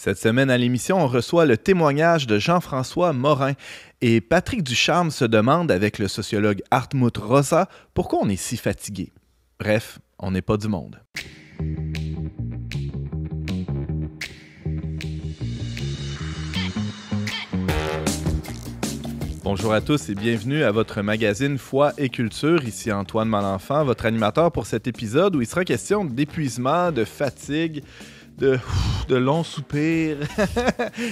Cette semaine à l'émission, on reçoit le témoignage de Jean-François Morin. Et Patrick Ducharme se demande, avec le sociologue Hartmut Rosa, pourquoi on est si fatigué. Bref, on n'est pas du monde. Bonjour à tous et bienvenue à votre magazine Foi et Culture. Ici Antoine Malenfant, votre animateur pour cet épisode où il sera question d'épuisement, de fatigue, de longs soupirs.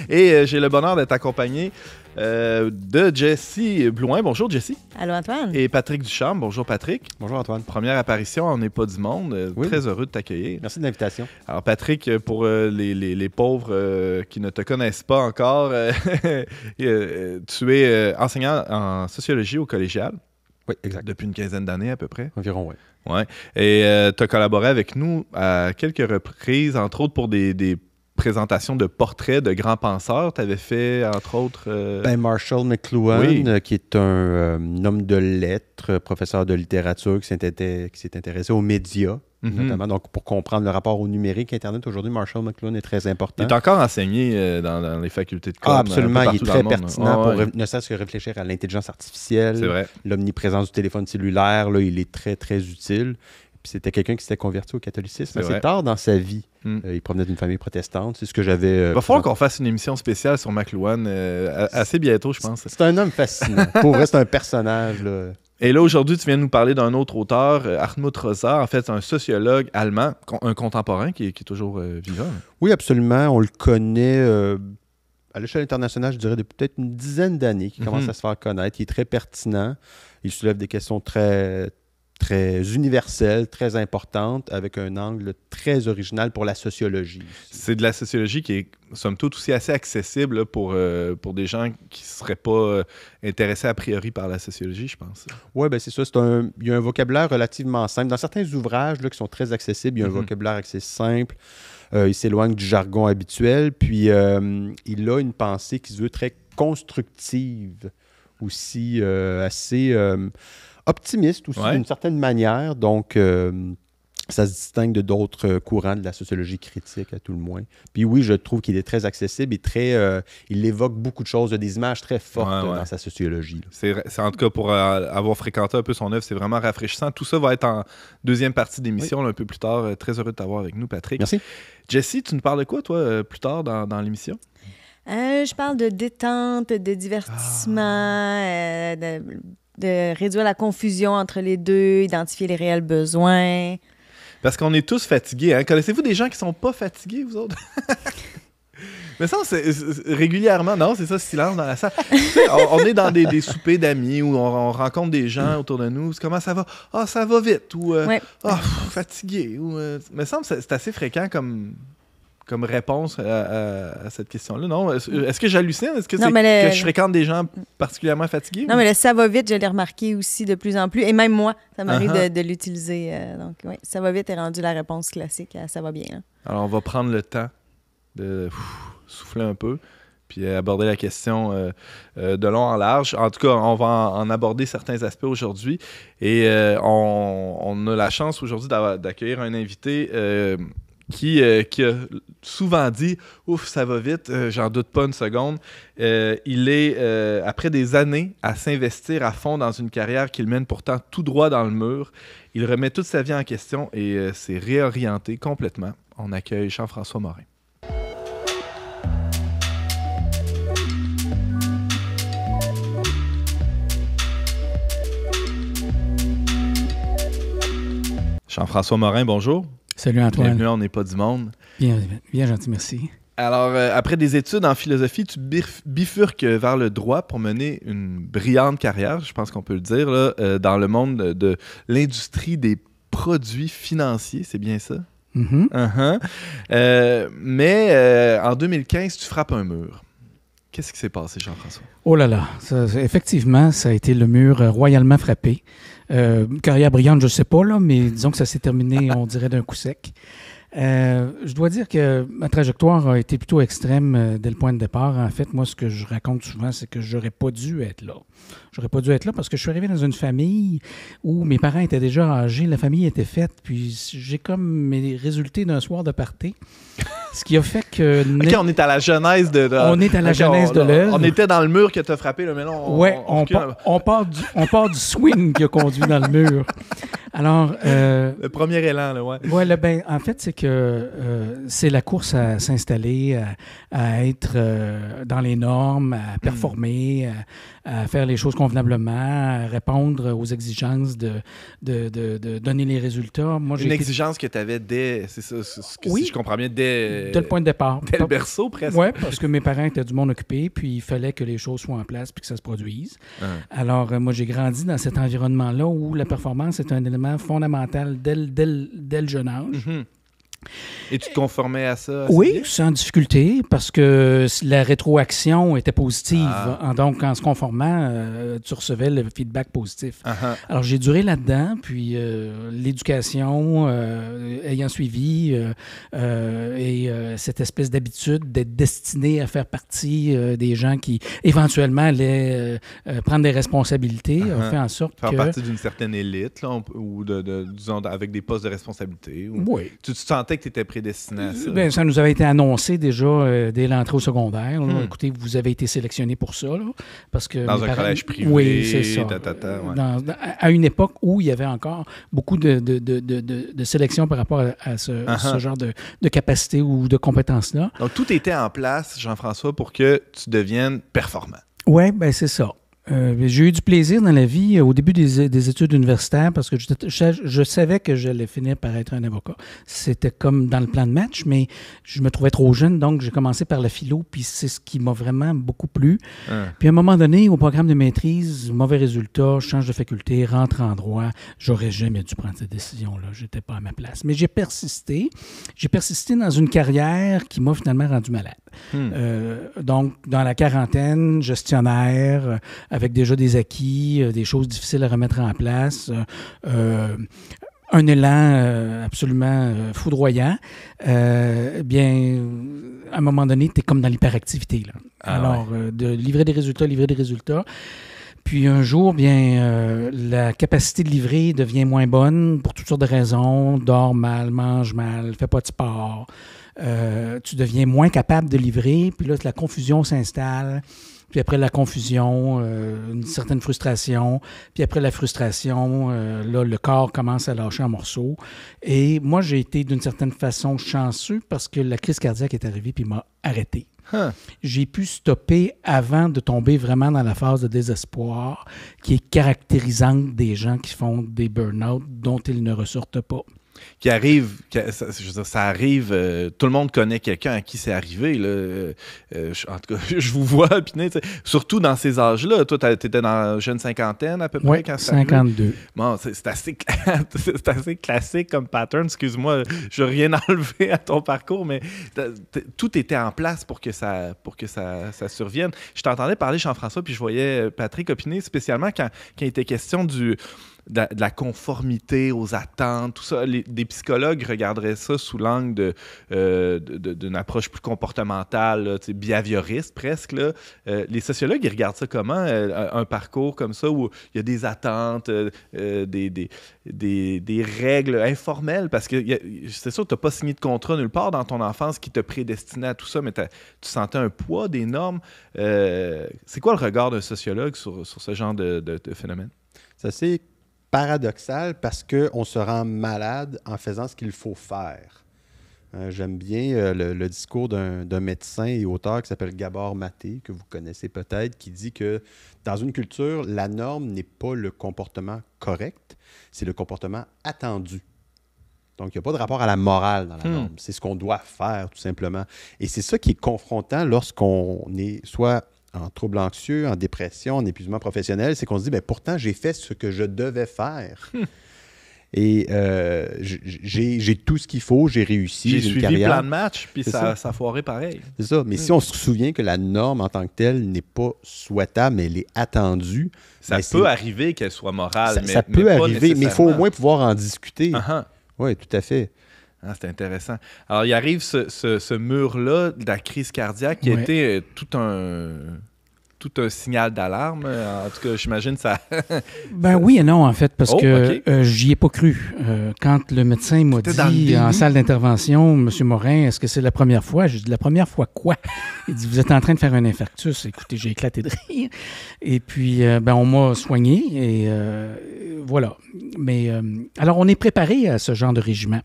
Et j'ai le bonheur d'être accompagné de Jessie Blouin. Bonjour Jessie. Allô Antoine. Et Patrick Ducharme. Bonjour Patrick. Bonjour Antoine. Première apparition, on n'est pas du monde. Oui. Très heureux de t'accueillir. Merci de l'invitation. Alors Patrick, pour les pauvres qui ne te connaissent pas encore, tu es enseignant en sociologie au collégial. Oui, exact. Depuis une quinzaine d'années à peu près. Environ, oui. Ouais. Et tu as collaboré avec nous à quelques reprises, entre autres pour des présentations de portraits de grands penseurs. Tu avais fait, entre autres... Marshall McLuhan, qui est un homme de lettres, professeur de littérature, qui s'est intéressé aux médias, notamment. Donc, pour comprendre le rapport au numérique, Internet, aujourd'hui, Marshall McLuhan est très important. Il est encore enseigné dans les facultés de com. Absolument, il est très pertinent pour ouais. ne serait-ce que réfléchir à l'intelligence artificielle, C'est vrai. l'omniprésence du téléphone cellulaire, là, il est très, très utile. Puis c'était quelqu'un qui s'était converti au catholicisme assez tard dans sa vie. Il provenait d'une famille protestante. C'est ce que j'avais... Il va falloir qu'on fasse une émission spéciale sur McLuhan assez bientôt, je pense. C'est un homme fascinant. Pour vrai, c'est un personnage. Là. Et là, aujourd'hui, tu viens de nous parler d'un autre auteur, Hartmut Rosa, en fait, un sociologue allemand, un contemporain qui est toujours vivant. Oui, absolument. On le connaît à l'échelle internationale, je dirais, depuis peut-être une dizaine d'années qu'il commence à se faire connaître. Il est très pertinent. Il soulève des questions très universelle, très importante, avec un angle très original pour la sociologie. C'est de la sociologie qui est, somme toute, aussi assez accessible là, pour des gens qui ne seraient pas intéressés a priori par la sociologie, je pense. Oui, bien c'est ça. Il y a un vocabulaire relativement simple. Dans certains ouvrages là, qui sont très accessibles, il y a un vocabulaire assez simple. Il s'éloigne du jargon habituel. Puis, il a une pensée qui se veut très constructive aussi, assez... optimiste aussi, d'une certaine manière. Donc, ça se distingue de d'autres courants de la sociologie critique, à tout le moins. Puis oui, je trouve qu'il est très accessible et il évoque beaucoup de choses, des images très fortes dans sa sociologie. C'est en tout cas, pour avoir fréquenté un peu son œuvre, c'est vraiment rafraîchissant. Tout ça va être en deuxième partie d'émission, là, un peu plus tard. Très heureux de t'avoir avec nous, Patrick. Merci. Jessie, tu nous parles de quoi, toi, plus tard dans l'émission? Je parle de détente, de divertissement, de réduire la confusion entre les deux, identifier les réels besoins. Parce qu'on est tous fatigués. Hein? Connaissez-vous des gens qui sont pas fatigués, vous autres? Mais ça, c'est régulièrement, non, c'est ça, silence dans la salle. on est dans des soupers d'amis où on rencontre des gens autour de nous. Comment ça va? Ah, ça va vite. Ou fatigué. Ou, me semble que c'est assez fréquent comme réponse à cette question-là. Non? Est-ce que j'hallucine? Est-ce que que je fréquente des gens particulièrement fatigués? Non, mais le « ça va vite », je l'ai remarqué aussi de plus en plus. Et même moi, ça m'arrive de l'utiliser. Donc, oui, « ça va vite » est rendu la réponse classique à « ça va bien ». Hein. Alors, on va prendre le temps de souffler un peu puis aborder la question de long en large. En tout cas, on va en aborder certains aspects aujourd'hui. Et on a la chance aujourd'hui d'accueillir un invité qui a souvent dit « Ouf, ça va vite, j'en doute pas une seconde ». Il est, après des années, à s'investir à fond dans une carrière qu'il mène pourtant tout droit dans le mur. Il remet toute sa vie en question et s'est réorienté complètement. On accueille Jean-François Morin. Jean-François Morin, bonjour. Salut Antoine. Bienvenue, on n'est pas du monde. Bien gentil, merci. Alors, après des études en philosophie, tu bifurques vers le droit pour mener une brillante carrière, je pense qu'on peut le dire, là, dans le monde de l'industrie des produits financiers, c'est bien ça? Mais en 2015, tu frappes un mur. Qu'est-ce qui s'est passé, Jean-François? Oh là là, effectivement, ça a été le mur royalement frappé. Carrière brillante, je ne sais pas, là, mais disons que ça s'est terminé, on dirait, d'un coup sec. Je dois dire que ma trajectoire a été plutôt extrême dès le point de départ. En fait, moi, ce que je raconte souvent, c'est que j'aurais pas dû être là. J'aurais pas dû être là parce que je suis arrivé dans une famille où mes parents étaient déjà âgés, la famille était faite, puis j'ai comme mes résultats d'un soir de party. Ce qui a fait que... OK, on est à la genèse de... On est à la genèse de l'œuvre. On était dans le mur que tu as frappé, là, mais là, on part du swing qui a conduit dans le mur. Alors... le premier élan, là, ouais. Ouais, ben, en fait, c'est que c'est la course à s'installer, à être dans les normes, à performer, à faire les choses convenablement, à répondre aux exigences de donner les résultats. Moi, Une exigence que tu avais dès, c'est ça, oui, si je comprends bien, dès le point de départ. Dès le berceau, presque. Oui, parce que mes parents étaient du monde occupé, puis il fallait que les choses soient en place puis que ça se produise. Alors, moi, j'ai grandi dans cet environnement-là où la performance est un élément fondamental dès le jeune âge. Mm-hmm. Et tu te conformais à ça? Oui, sans difficulté, parce que la rétroaction était positive. Donc, en se conformant, tu recevais le feedback positif. Alors, j'ai duré là-dedans, puis l'éducation ayant suivi et cette espèce d'habitude d'être destiné à faire partie des gens qui, éventuellement, allaient prendre des responsabilités, a fait en sorte faire partie d'une certaine élite, là, ou disons, avec des postes de responsabilité. Oui. Tu te sentais que tu étais prédestiné à ça? Bien, ça nous avait été annoncé déjà dès l'entrée au secondaire. Écoutez, vous avez été sélectionné pour ça. Là, parce que dans un collège privé. Oui, c'est ça. Ouais. À une époque où il y avait encore beaucoup de sélection par rapport à ce genre de capacité ou de compétences-là. Donc, tout était en place, Jean-François, pour que tu deviennes performant. Oui, bien, c'est ça. J'ai eu du plaisir dans la vie au début des études universitaires parce que je savais que j'allais finir par être un avocat. C'était comme dans le plan de match, mais je me trouvais trop jeune, donc j'ai commencé par la philo, puis c'est ce qui m'a vraiment beaucoup plu. Puis à un moment donné, au programme de maîtrise, mauvais résultat, change de faculté, rentre en droit. J'aurais jamais dû prendre cette décision-là. J'étais pas à ma place. Mais j'ai persisté. J'ai persisté dans une carrière qui m'a finalement rendu malade. Donc, dans la quarantaine, gestionnaire, avec déjà des acquis, des choses difficiles à remettre en place, un élan absolument foudroyant, bien, à un moment donné, tu es comme dans l'hyperactivité. Là. Alors, de livrer des résultats. Puis un jour, bien, la capacité de livrer devient moins bonne pour toutes sortes de raisons. Dors mal, mange mal, fais pas de sport. Tu deviens moins capable de livrer. Puis là, la confusion s'installe. Puis après la confusion, une certaine frustration. Puis après la frustration, là, le corps commence à lâcher en morceaux. Et moi, j'ai été d'une certaine façon chanceux parce que la crise cardiaque est arrivée puis m'a arrêté. J'ai pu stopper avant de tomber vraiment dans la phase de désespoir qui est caractérisante des gens qui font des burn-out dont ils ne ressortent pas. Qui arrive, ça arrive, tout le monde connaît quelqu'un à qui c'est arrivé. Là, en tout cas, je vous vois, Pinet, surtout dans ces âges-là. Toi, tu étais dans la jeune cinquantaine à peu près quand c'est 52. Arrivé. Bon, c'est assez classique comme pattern. Excuse-moi, je n'ai rien enlevé à ton parcours, mais tout était en place pour que ça survienne. Je t'entendais parler, Jean-François, puis je voyais Patrick opiner, spécialement quand il était question de la conformité aux attentes, tout ça. Des psychologues regarderaient ça sous l'angle d'une approche plus comportementale, là, behavioriste presque. Là. Les sociologues, ils regardent ça comment? Un parcours comme ça où il y a des attentes, des règles informelles, parce que c'est sûr que tu n'as pas signé de contrat nulle part dans ton enfance qui te prédestinait à tout ça, mais tu sentais un poids des normes. C'est quoi le regard d'un sociologue sur ce genre de phénomène? C'est assez paradoxal parce qu'on se rend malade en faisant ce qu'il faut faire. J'aime bien le discours d'un médecin et auteur qui s'appelle Gabor Maté, que vous connaissez peut-être, qui dit que dans une culture, la norme n'est pas le comportement correct, c'est le comportement attendu. Donc, il n'y a pas de rapport à la morale dans la norme. C'est ce qu'on doit faire, tout simplement. Et c'est ça qui est confrontant lorsqu'on est soit en trouble anxieux, en dépression, en épuisement professionnel, c'est qu'on se dit, bien, pourtant, j'ai fait ce que je devais faire. Et j'ai tout ce qu'il faut, j'ai réussi, j'ai une carrière. J'ai suivi plein de matchs, puis ça a foiré pareil. C'est ça. Mais si on se souvient que la norme en tant que telle n'est pas souhaitable, mais elle est attendue. Ça peut arriver qu'elle soit morale. Ça peut arriver, mais il faut au moins pouvoir en discuter. Oui, tout à fait. Ah, c'est intéressant. Alors, il arrive ce mur-là de la crise cardiaque qui a été tout un signal d'alarme. En tout cas, j'imagine ça... Ben oui et non, en fait, parce que j'y ai pas cru. Quand le médecin m'a dit en salle d'intervention, « Monsieur Morin, est-ce que c'est la première fois? » J'ai dit « La première fois quoi? » Il dit « Vous êtes en train de faire un infarctus. » Écoutez, j'ai éclaté de rire. Et puis, on m'a soigné et voilà. Mais alors, on est préparé à ce genre de régiment.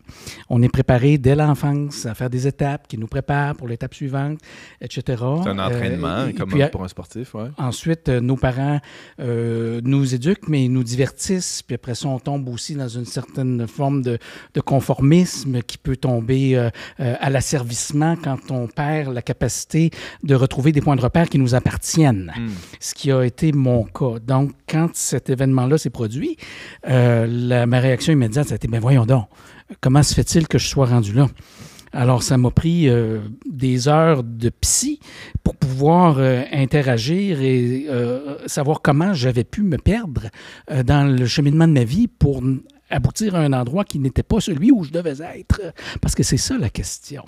On est préparé dès l'enfance à faire des étapes qui nous préparent pour l'étape suivante, etc. C'est un entraînement, comme pour un sportif. Ouais. Ensuite, nos parents nous éduquent, mais ils nous divertissent. Puis après ça, on tombe aussi dans une certaine forme de conformisme qui peut tomber à l'asservissement quand on perd la capacité de retrouver des points de repère qui nous appartiennent. Ce qui a été mon cas. Donc, quand cet événement-là s'est produit, ma réaction immédiate, ça a été « Ben voyons donc, comment se fait-il que je sois rendu là? » Alors, ça m'a pris des heures de psy pour pouvoir interagir et savoir comment j'avais pu me perdre dans le cheminement de ma vie pour aboutir à un endroit qui n'était pas celui où je devais être. Parce que c'est ça la question.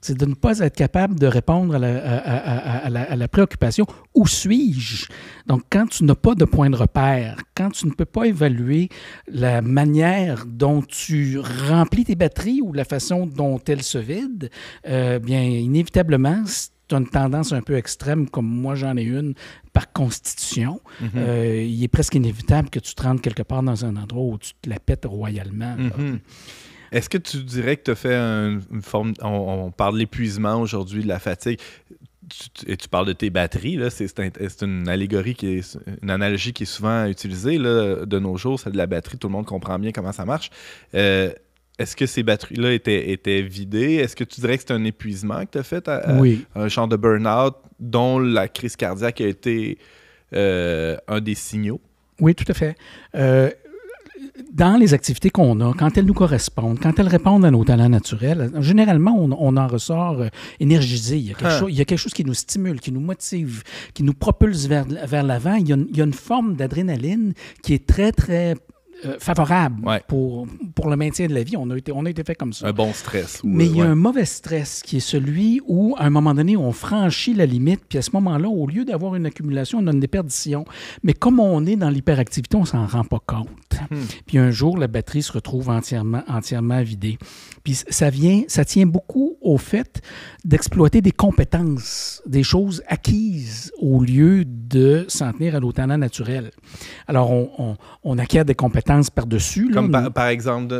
C'est de ne pas être capable de répondre à la préoccupation « Où suis-je? » Donc, quand tu n'as pas de point de repère, quand tu ne peux pas évaluer la manière dont tu remplis tes batteries ou la façon dont elles se vident, bien, inévitablement, tu as une tendance un peu extrême, comme moi j'en ai une, par constitution. Il est presque inévitable que tu te rendes quelque part dans un endroit où tu te la pètes royalement. Est-ce que tu dirais que tu as fait une forme... On parle de l'épuisement aujourd'hui, de la fatigue. Tu parles de tes batteries, là, c'est une allégorie une analogie qui est souvent utilisée là, de nos jours, celle de la batterie. Tout le monde comprend bien comment ça marche. Est-ce que ces batteries-là étaient vidées? Est-ce que tu dirais que c'est un épuisement que tu as fait oui. Un genre de burn-out dont la crise cardiaque a été un des signaux? Oui, tout à fait. Dans les activités qu'on a, quand elles nous correspondent, quand elles répondent à nos talents naturels, généralement, on en ressort énergisé. Il y a quelque chose qui nous stimule, qui nous motive, qui nous propulse vers l'avant. Il y a une forme d'adrénaline qui est très, très favorable pour le maintien de la vie. On a été fait comme ça. Un bon stress. Mais il y a un mauvais stress qui est celui où, à un moment donné, on franchit la limite, puis à ce moment-là, au lieu d'avoir une accumulation, on a une déperdition. Mais comme on est dans l'hyperactivité, on ne s'en rend pas compte. Puis un jour, la batterie se retrouve entièrement vidée. Puis ça tient beaucoup au fait d'exploiter des compétences, des choses acquises au lieu de s'en tenir à nos talents naturels. Alors, on acquiert des compétences par-dessus. Comme par exemple,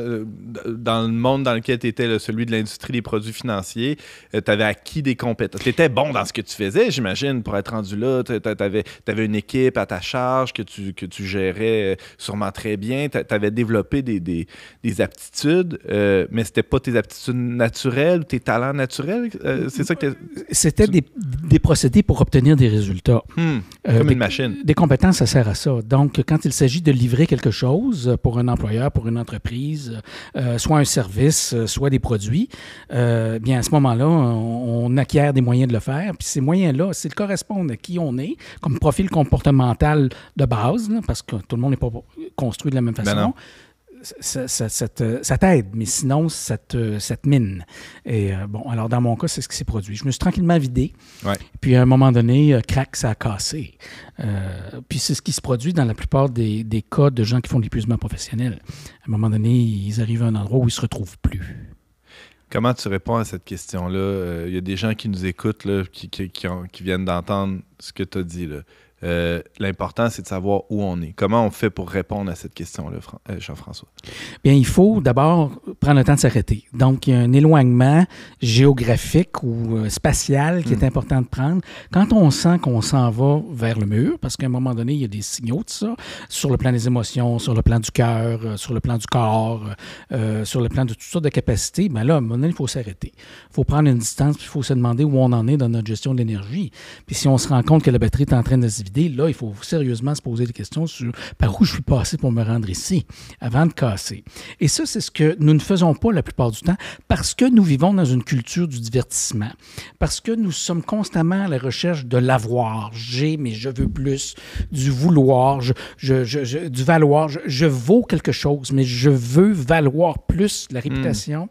dans le monde dans lequel tu étais, celui de l'industrie des produits financiers, tu avais acquis des compétences. Tu étais bon dans ce que tu faisais, j'imagine, pour être rendu là. Tu avais une équipe à ta charge que tu gérais sûrement très bien. Tu avais développé des aptitudes, mais c'était pas tes aptitudes naturelles, tes talents naturels. C'est ça que c'était des procédés pour obtenir des résultats. Comme une machine. Des compétences, ça sert à ça. Donc, quand il s'agit de livrer quelque chose pour un employeur, pour une entreprise, soit un service, soit des produits, bien à ce moment-là, on acquiert des moyens de le faire. Puis ces moyens-là, s'ils correspondent à qui on est, comme profil comportemental de base, là, parce que tout le monde n'est pas construit de la même façon, ça t'aide, mais sinon, ça te mine. Et alors dans mon cas, c'est ce qui s'est produit. Je me suis tranquillement vidé, puis à un moment donné, crac, ça a cassé. Puis c'est ce qui se produit dans la plupart des cas de gens qui font de l'épuisement professionnel. À un moment donné, ils arrivent à un endroit où ils ne se retrouvent plus. Comment tu réponds à cette question-là? Il y a des gens qui nous écoutent, là, qui viennent d'entendre ce que tu as dit, là. L'important, c'est de savoir où on est. Comment on fait pour répondre à cette question-là, Jean-François? Bien, il faut d'abord prendre le temps de s'arrêter. Donc, il y a un éloignement géographique ou spatial qui est important de prendre. Quand on sent qu'on s'en va vers le mur, parce qu'à un moment donné, il y a des signaux de ça, sur le plan des émotions, sur le plan du cœur, sur le plan du corps, sur le plan de toutes sortes de capacités, bien là, à un moment donné, il faut s'arrêter. Il faut prendre une distance, puis il faut se demander où on en est dans notre gestion de l'énergie. Puis si on se rend compte que la batterie est en train de se vider, là, il faut sérieusement se poser des questions sur par où je suis passé pour me rendre ici, avant de casser. Et ça, c'est ce que nous ne faisons pas la plupart du temps, parce que nous vivons dans une culture du divertissement, parce que nous sommes constamment à la recherche de l'avoir. J'ai, mais je veux plus, du vouloir, du valoir. Je vaux quelque chose, mais je veux valoir plus la réputation,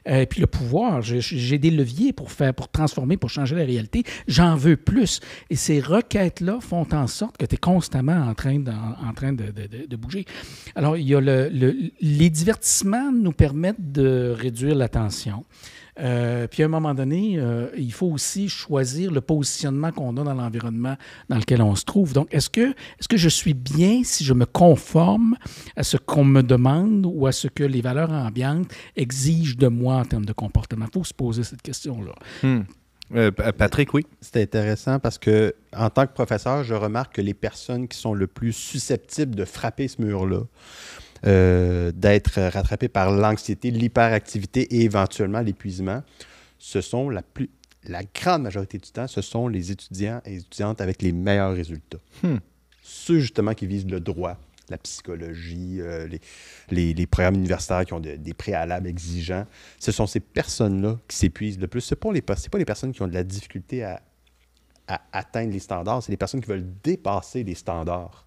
puis le pouvoir. J'ai des leviers pour transformer, pour changer la réalité. J'en veux plus. Et ces requêtes-là font en sorte que tu es constamment en train de bouger. Alors, il y a les divertissements nous permettent de réduire la tension. Puis à un moment donné, il faut aussi choisir le positionnement qu'on a dans l'environnement dans lequel on se trouve. Donc, est-ce que je suis bien si je me conforme à ce qu'on me demande ou à ce que les valeurs ambiantes exigent de moi en termes de comportement? Il faut se poser cette question-là. Patrick, oui. C'est intéressant parce que, en tant que professeur, je remarque que les personnes qui sont le plus susceptibles de frapper ce mur-là, d'être rattrapées par l'anxiété, l'hyperactivité et éventuellement l'épuisement, ce sont la grande majorité du temps, ce sont les étudiants et étudiantes avec les meilleurs résultats. Ceux, justement, qui visent le droit, la psychologie, les programmes universitaires qui ont des préalables exigeants, ce sont ces personnes-là qui s'épuisent le plus. Ce n'est pas les personnes qui ont de la difficulté à atteindre les standards, c'est les personnes qui veulent dépasser les standards.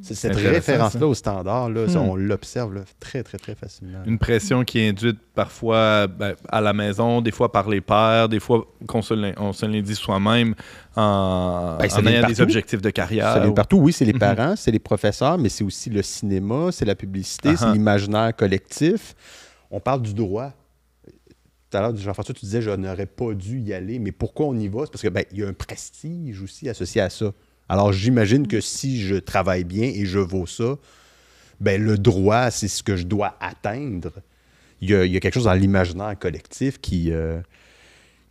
C'est cette référence-là aux standards, là, on l'observe là, très, très, très facilement. Une pression qui est induite parfois à la maison, des fois par les pairs, des fois qu'on se l'indique soi-même en ayant des objectifs de carrière. Ça vient partout, oui, c'est les parents, c'est les professeurs, mais c'est aussi le cinéma, c'est la publicité, c'est l'imaginaire collectif. On parle du droit. Tout à l'heure, Jean-François, tu disais « je n'aurais pas dû y aller », mais pourquoi on y va? C'est parce qu'il y a un prestige aussi associé à ça. Alors, j'imagine que si je travaille bien et je vaux ça, le droit, c'est ce que je dois atteindre. Il y a quelque chose dans l'imaginaire collectif qui...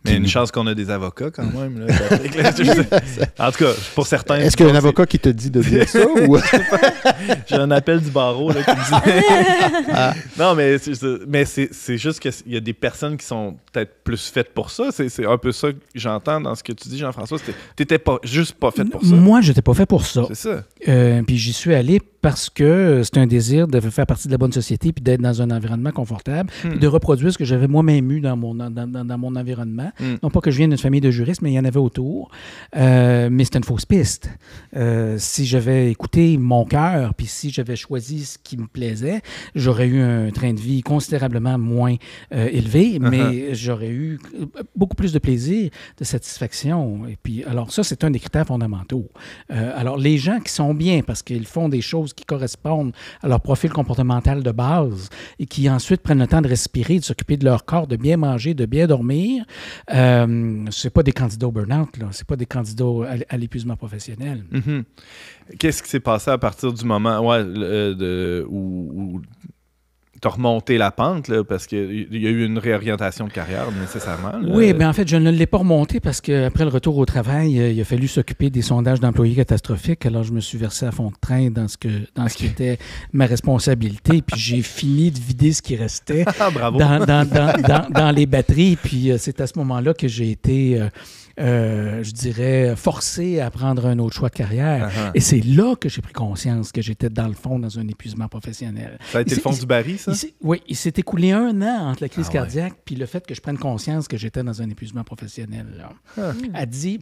Mais une chance qu'on a des avocats quand même. Là, en tout cas, pour certains... Est-ce qu'il y a un avocat qui te dit de dire ça? Ou... J'ai un appel du barreau là, qui me dit... Non, mais c'est juste qu'il y a des personnes qui sont peut-être plus faites pour ça. C'est un peu ça que j'entends dans ce que tu dis, Jean-François. T'étais juste pas fait pour ça. Moi, j'étais pas fait pour ça. C'est ça. Puis j'y suis allé parce que c'est un désir de faire partie de la bonne société puis d'être dans un environnement confortable puis de reproduire ce que j'avais moi-même eu dans mon environnement. Non pas que je vienne d'une famille de juristes, mais il y en avait autour. Mais c'était une fausse piste. Si j'avais écouté mon cœur puis si j'avais choisi ce qui me plaisait, j'aurais eu un train de vie considérablement moins élevé, mais j'aurais eu beaucoup plus de plaisir, de satisfaction. Et puis, alors ça, c'est un des critères fondamentaux. Alors, les gens qui sont bien parce qu'ils font des choses qui correspondent à leur profil comportemental de base et qui ensuite prennent le temps de respirer, de s'occuper de leur corps, de bien manger, de bien dormir, c'est pas des candidats au burn-out, là. C'est pas des candidats à l'épuisement professionnel. Qu'est-ce qui s'est passé à partir du moment où tu as remonté la pente, là, parce qu'il y a eu une réorientation de carrière nécessairement? Là. Oui, mais en fait, je ne l'ai pas remonté parce qu'après le retour au travail, il a fallu s'occuper des sondages d'employés catastrophiques. Alors, je me suis versé à fond de train dans ce qui était ma responsabilité. Puis, j'ai fini de vider ce qui restait Bravo. dans les batteries. Puis, c'est à ce moment-là que j'ai été... je dirais, forcé à prendre un autre choix de carrière. Et c'est là que j'ai pris conscience que j'étais, dans le fond, dans un épuisement professionnel. Ça a été le fond du baril, ça? Oui, il s'est écoulé 1 an entre la crise cardiaque puis le fait que je prenne conscience que j'étais dans un épuisement professionnel.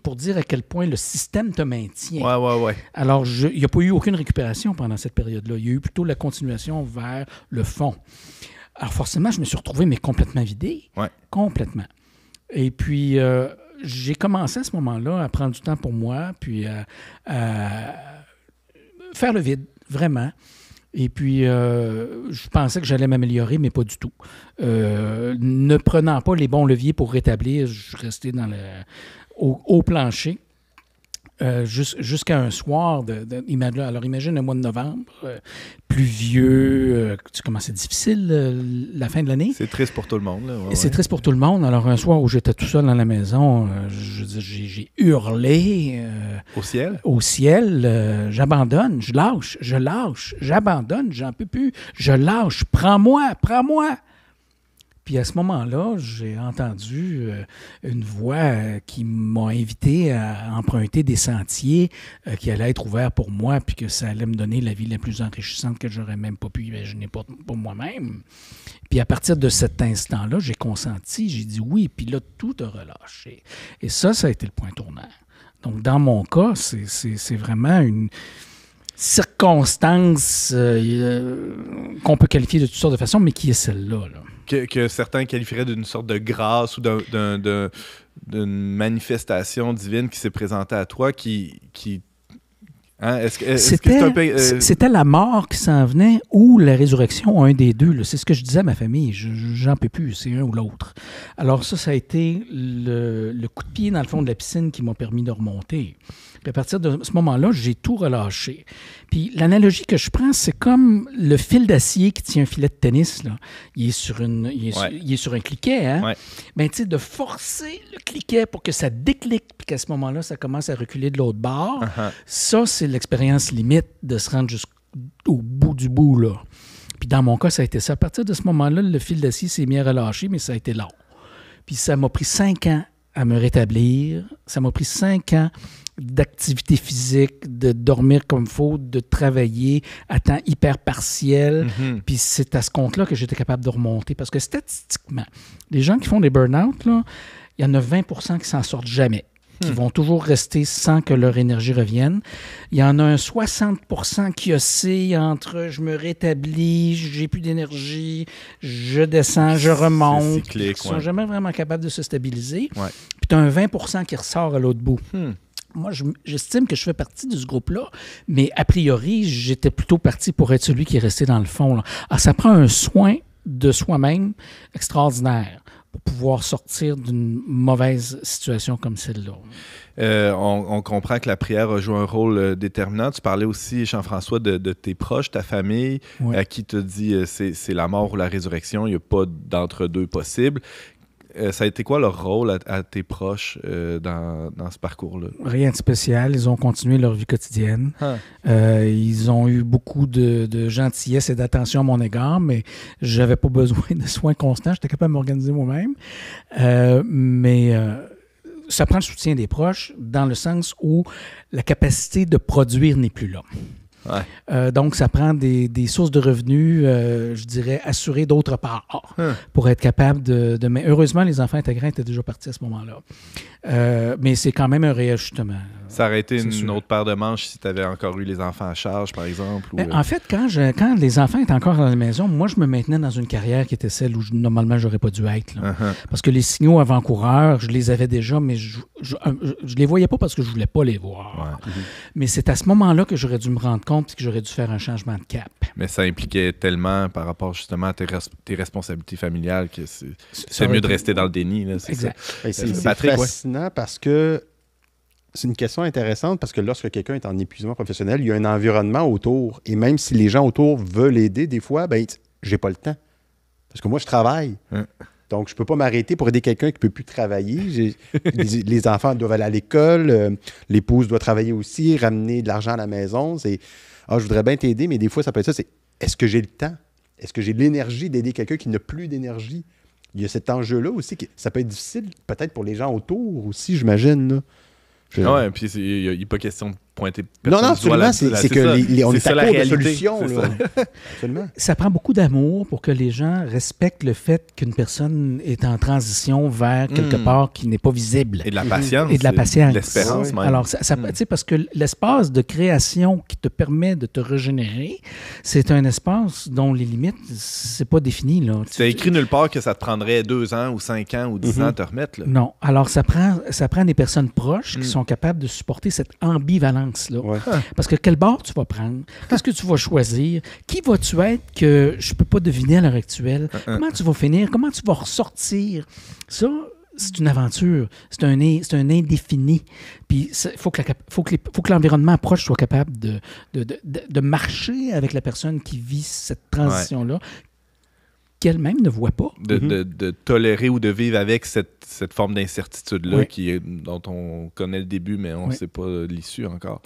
Pour dire à quel point le système te maintient. Ouais. Alors, il n'y a pas eu aucune récupération pendant cette période-là. Il y a eu plutôt la continuation vers le fond. Alors, forcément, je me suis retrouvé, mais complètement vidé. Ouais. Complètement. Et puis... j'ai commencé à ce moment-là à prendre du temps pour moi, puis à faire le vide, vraiment. Et puis, je pensais que j'allais m'améliorer, mais pas du tout. Ne prenant pas les bons leviers pour rétablir, je restais au plancher. Jusqu'à un soir, alors imagine un mois de novembre, pluvieux, tu commences, c'est difficile la fin de l'année. C'est triste pour tout le monde. Là. C'est triste pour tout le monde. Alors un soir où j'étais tout seul dans la maison, j'ai hurlé. Au ciel, j'abandonne, je lâche, j'abandonne, j'en peux plus, je lâche, prends-moi. Puis à ce moment-là, j'ai entendu une voix qui m'a invité à emprunter des sentiers qui allaient être ouverts pour moi, puis que ça allait me donner la vie la plus enrichissante que j'aurais même pas pu imaginer pour moi-même. Puis à partir de cet instant-là, j'ai consenti, j'ai dit oui, puis là, tout a relâché. Et ça a été le point tournant. Donc, dans mon cas, c'est vraiment une circonstance qu'on peut qualifier de toutes sortes de façons, mais qui est celle-là, là. Que certains qualifieraient d'une sorte de grâce ou d'une manifestation divine qui s'est présentée à toi qui hein? C'était la mort qui s'en venait ou la résurrection, un des deux. Là. C'est ce que je disais à ma famille. J'en peux plus, c'est un ou l'autre. Alors ça a été le coup de pied dans le fond de la piscine qui m'a permis de remonter. Puis à partir de ce moment-là, j'ai tout relâché. Puis l'analogie que je prends, c'est comme le fil d'acier qui tient un filet de tennis. Là. Il est sur un cliquet. Hein? Ouais. Ben, tu sais, de forcer le cliquet pour que ça déclique, puis qu'à ce moment-là, ça commence à reculer de l'autre bord. Uh-huh. Ça, c'est l'expérience limite de se rendre jusqu'au bout du bout. Là. Puis dans mon cas, ça a été ça. À partir de ce moment-là, le fil d'acier s'est mis à relâcher, mais ça a été long. Puis ça m'a pris 5 ans à me rétablir. Ça m'a pris 5 ans d'activité physique, de dormir comme il faut, de travailler à temps hyper partiel. Mm-hmm. Puis c'est à ce compte-là que j'étais capable de remonter. Parce que statistiquement, les gens qui font des burn-out, là, il y en a 20% qui s'en sortent jamais, qui vont toujours rester sans que leur énergie revienne. Il y en a un 60% qui oscille entre je me rétablis, j'ai plus d'énergie, je descends, je remonte. C'est cyclique, ils ne sont jamais vraiment capables de se stabiliser. Ouais. Puis tu as un 20% qui ressort à l'autre bout. Moi, j'estime que je fais partie de ce groupe-là, mais a priori, j'étais plutôt parti pour être celui qui est resté dans le fond. Là. Alors, ça prend un soin de soi-même extraordinaire pour pouvoir sortir d'une mauvaise situation comme celle-là. On comprend que la prière a joué un rôle déterminant. Tu parlais aussi, Jean-François, de tes proches, ta famille, oui. Qui te dit c'est la mort ou la résurrection, il n'y a pas d'entre-deux possible. Ça a été quoi leur rôle à tes proches dans ce parcours-là? Rien de spécial. Ils ont continué leur vie quotidienne. Ils ont eu beaucoup de gentillesse et d'attention à mon égard, mais je n'avais pas besoin de soins constants. J'étais capable de m'organiser moi-même. Mais ça prend le soutien des proches dans le sens où la capacité de produire n'est plus là. Ouais. Donc, ça prend des sources de revenus, je dirais, assurées d'autre part pour être capable de... Mais heureusement, les enfants intégrants étaient déjà partis à ce moment-là. Mais c'est quand même un réajustement. Ça aurait été une autre paire de manches si tu avais encore eu les enfants à charge, par exemple? Ou... En fait, quand les enfants étaient encore à la maison, moi, je me maintenais dans une carrière qui était celle où normalement, je n'aurais pas dû être. Là. Parce que les signaux avant-coureurs, je les avais déjà, mais je les voyais pas parce que je voulais pas les voir. Ouais. Mais c'est à ce moment-là que j'aurais dû me rendre compte que j'aurais dû faire un changement de cap. Mais ça impliquait tellement par rapport justement à tes responsabilités familiales que c'est mieux de rester dans le déni. Là, exact. C'est fascinant parce que c'est une question intéressante parce que lorsque quelqu'un est en épuisement professionnel, il y a un environnement autour. Et même si les gens autour veulent aider, des fois, j'ai pas le temps. Parce que moi, je travaille. Donc, je ne peux pas m'arrêter pour aider quelqu'un qui ne peut plus travailler. Les enfants doivent aller à l'école, l'épouse doit travailler aussi, ramener de l'argent à la maison. Je voudrais bien t'aider, mais des fois, ça peut être ça. Est-ce que j'ai le temps? Est-ce que j'ai l'énergie d'aider quelqu'un qui n'a plus d'énergie? Il y a cet enjeu-là aussi. Ça peut être difficile, peut-être pour les gens autour aussi, j'imagine. Là. Oui, puis il n'y a pas question de pointer personne. Non, absolument, c'est que on est à court de solutions. Ça prend beaucoup d'amour pour que les gens respectent le fait qu'une personne est en transition vers quelque part qui n'est pas visible. Et de la patience. Et de la patience. De l'espérance même. Alors, parce que l'espace de création qui te permet de te régénérer, c'est un espace dont les limites, c'est pas défini. Tu as écrit nulle part que ça te prendrait 2 ans ou 5 ans ou 10 ans à te remettre. Là. Non. Alors, ça prend des personnes proches qui sont capables de supporter cette ambivalence. Ouais. Parce que quel bord tu vas prendre? Qu'est-ce que tu vas choisir? Qui vas-tu être que je ne peux pas deviner à l'heure actuelle? Comment tu vas finir? Comment tu vas ressortir? Ça, c'est une aventure. C'est un indéfini. Puis il faut que l'environnement proche soit capable de marcher avec la personne qui vit cette transition-là. Qu'elle-même ne voit pas. De tolérer ou de vivre avec cette forme d'incertitude-là dont on connaît le début, mais on ne sait pas l'issue encore.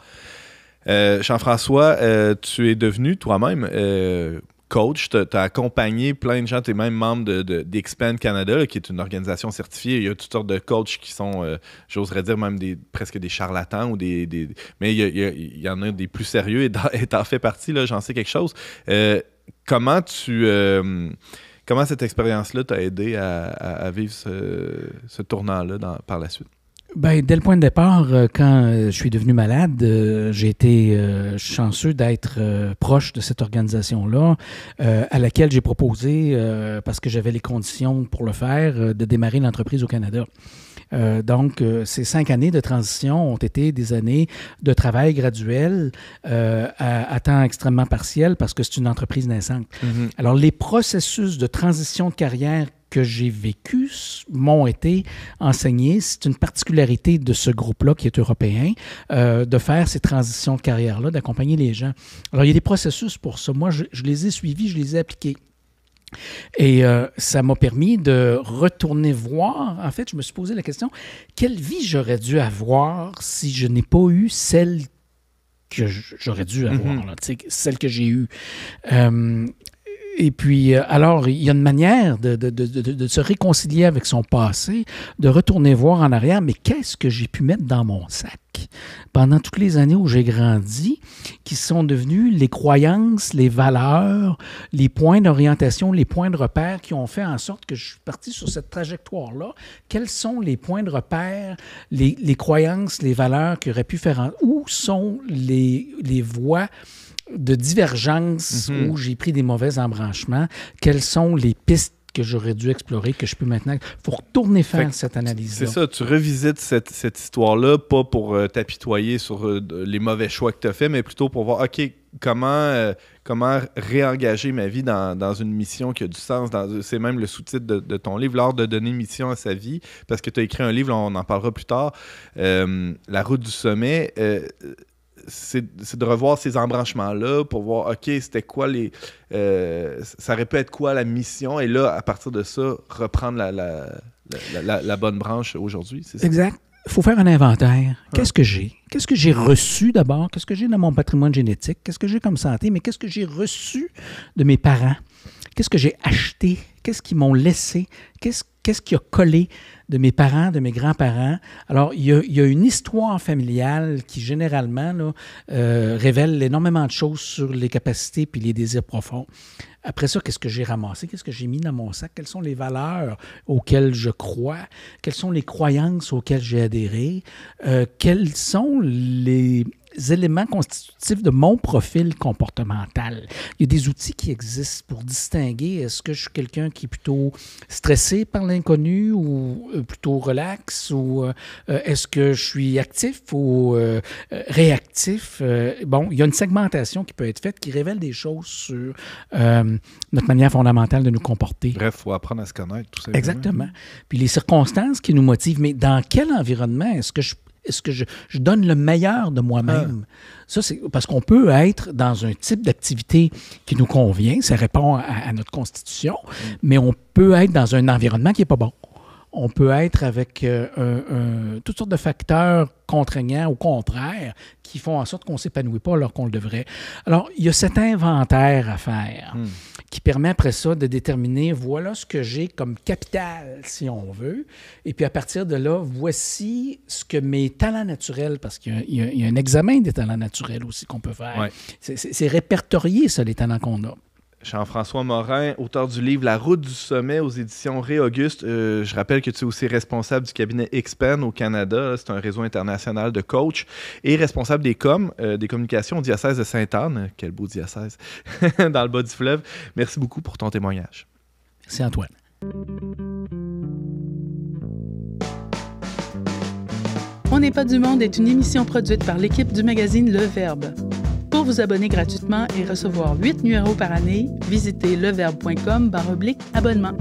Jean-François, tu es devenu toi-même coach, tu as accompagné plein de gens, tu es même membre d'Expand Canada, là, qui est une organisation certifiée. Il y a toutes sortes de coachs qui sont, j'oserais dire, même presque des charlatans, ou mais il y en a des plus sérieux, et t'en fais partie, là, j'en sais quelque chose. Comment cette expérience-là t'a aidé à vivre ce tournant-là par la suite? Ben, dès le point de départ, quand je suis devenu malade, j'ai été chanceux d'être proche de cette organisation-là, à laquelle j'ai proposé, parce que j'avais les conditions pour le faire, de démarrer l'entreprise au Canada. Donc, ces 5 années de transition ont été des années de travail graduel à temps extrêmement partiel, parce que c'est une entreprise naissante. Mm-hmm. Alors, les processus de transition de carrière que j'ai vécu m'ont été enseignés. C'est une particularité de ce groupe-là qui est européen, de faire ces transitions de carrière-là, d'accompagner les gens. Alors, il y a des processus pour ça. Moi, je les ai suivis, je les ai appliqués. Et ça m'a permis de retourner voir. En fait, je me suis posé la question, quelle vie j'aurais dû avoir si je n'ai pas eu celle que j'aurais dû avoir, là, celle que j'ai eue. Et puis, alors, il y a une manière de se réconcilier avec son passé, de retourner voir en arrière, mais qu'est-ce que j'ai pu mettre dans mon sac pendant toutes les années où j'ai grandi, qui sont devenus les croyances, les valeurs, les points d'orientation, les points de repère qui ont fait en sorte que je suis parti sur cette trajectoire-là. Quels sont les points de repère, les croyances, les valeurs qui auraient pu faire... Où sont les voies de divergence où j'ai pris des mauvais embranchements? Quelles sont les pistes que j'aurais dû explorer, que je peux maintenant... Il faut retourner faire cette analyse-là. C'est ça, tu revisites cette histoire-là, pas pour t'apitoyer sur les mauvais choix que tu as faits, mais plutôt pour voir, OK, comment réengager ma vie dans une mission qui a du sens. C'est même le sous-titre de ton livre, l'art de donner mission à sa vie, parce que tu as écrit un livre, on en parlera plus tard, La route du sommet. C'est de revoir ces embranchements-là pour voir, OK, c'était quoi ça aurait pu être quoi la mission, et là, à partir de ça, reprendre la bonne branche aujourd'hui, c'est ça? Exact. Il faut faire un inventaire. Qu'est-ce que j'ai? Qu'est-ce que j'ai reçu d'abord? Qu'est-ce que j'ai dans mon patrimoine génétique? Qu'est-ce que j'ai comme santé? Mais qu'est-ce que j'ai reçu de mes parents? Qu'est-ce que j'ai acheté? Qu'est-ce qu'ils m'ont laissé? Qu'est-ce qui a collé de mes parents, de mes grands-parents? Alors, il y a une histoire familiale qui, généralement, là, révèle énormément de choses sur les capacités puis les désirs profonds. Après ça, qu'est-ce que j'ai ramassé? Qu'est-ce que j'ai mis dans mon sac? Quelles sont les valeurs auxquelles je crois? Quelles sont les croyances auxquelles j'ai adhéré? Quels sont les éléments constitutifs de mon profil comportemental? Il y a des outils qui existent pour distinguer, est-ce que je suis quelqu'un qui est plutôt stressé par l'inconnu ou plutôt relax, ou est-ce que je suis actif ou réactif? Bon, il y a une segmentation qui peut être faite qui révèle des choses sur notre manière fondamentale de nous comporter. Bref, il faut apprendre à se connaître, tout simplement. Exactement. Puis les circonstances qui nous motivent, mais dans quel environnement est-ce que je donne le meilleur de moi-même? Ça, c'est parce qu'on peut être dans un type d'activité qui nous convient, ça répond à notre constitution, mais on peut être dans un environnement qui n'est pas bon. On peut être avec toutes sortes de facteurs contraignants, au contraire, qui font en sorte qu'on ne s'épanouit pas alors qu'on le devrait. Alors, il y a cet inventaire à faire qui permet après ça de déterminer, voilà ce que j'ai comme capital, si on veut, et puis à partir de là, voici ce que mes talents naturels, parce qu'il y a un examen des talents naturels aussi qu'on peut faire. Ouais. C'est répertorié, ça, les talents qu'on a. Jean-François Morin, auteur du livre La route du sommet aux éditions Ré-Auguste. Je rappelle que tu es aussi responsable du cabinet Expand au Canada. C'est un réseau international de coachs et responsable des communications au diocèse de Sainte-Anne. Quel beau diocèse, dans le bas du fleuve. Merci beaucoup pour ton témoignage. Merci Antoine. On n'est pas du monde est une émission produite par l'équipe du magazine Le Verbe. Pour vous abonner gratuitement et recevoir 8 numéros par année, visitez leverbe.com/abonnement.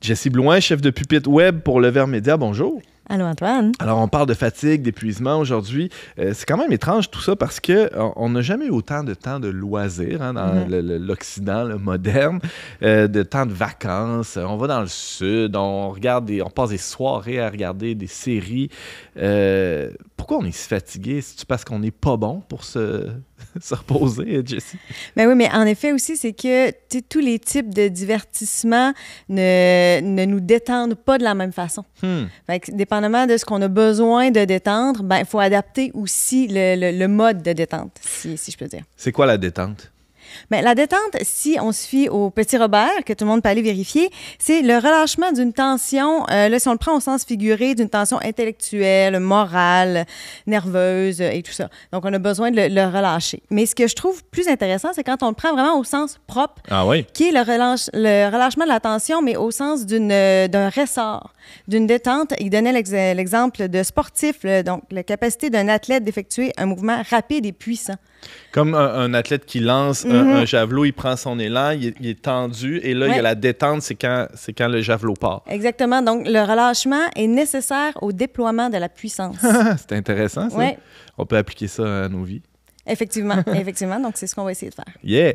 Jessie Blouin, chef de pupitre web pour Le Verbe Média, bonjour. Allô, Antoine. Alors, on parle de fatigue, d'épuisement aujourd'hui. C'est quand même étrange tout ça parce qu'on n'a jamais eu autant de temps de loisirs dans l'Occident moderne, de temps de vacances. On va dans le sud, on passe des soirées à regarder des séries. Pourquoi on est si fatigué? C'est-tu parce qu'on n'est pas bon pour se reposer, Jessie? Ben oui, mais en effet aussi, c'est que tous les types de divertissements ne nous détendent pas de la même façon. Fait que, dépendamment de ce qu'on a besoin de détendre, ben il faut adapter aussi le mode de détente, si je peux dire. C'est quoi la détente? Bien, la détente, si on se fie au Petit Robert, que tout le monde peut aller vérifier, c'est le relâchement d'une tension, là, si on le prend au sens figuré, d'une tension intellectuelle, morale, nerveuse et tout ça. Donc, on a besoin de le relâcher. Mais ce que je trouve plus intéressant, c'est quand on le prend vraiment au sens propre, qui est le relâchement de la tension, mais au sens d'un ressort, d'une détente. Il donnait l'exemple de sportif, donc la capacité d'un athlète d'effectuer un mouvement rapide et puissant. Comme un athlète qui lance un javelot, il prend son élan, il est tendu, et là, il y a la détente, c'est quand le javelot part. Exactement. Donc, le relâchement est nécessaire au déploiement de la puissance. C'est intéressant, ça. Ouais. On peut appliquer ça à nos vies. Effectivement. Donc, c'est ce qu'on va essayer de faire. Yeah.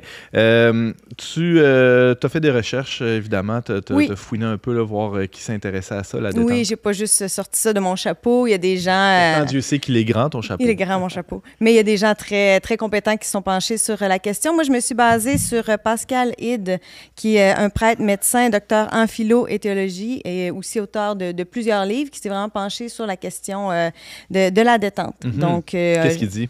Tu as fait des recherches, évidemment. Tu as fouiné un peu, là, voir qui s'intéressait à ça, la détente. Oui, j'ai pas juste sorti ça de mon chapeau. Il y a des gens... Dieu sait qu'il est grand, ton chapeau. Il est grand, mon chapeau. Mais il y a des gens très, très compétents qui se sont penchés sur la question. Moi, je me suis basée sur Pascal Hide, qui est un prêtre médecin, docteur en philo et théologie, et aussi auteur de plusieurs livres, qui s'est vraiment penché sur la question de la détente. Donc, qu'est-ce qu'il dit?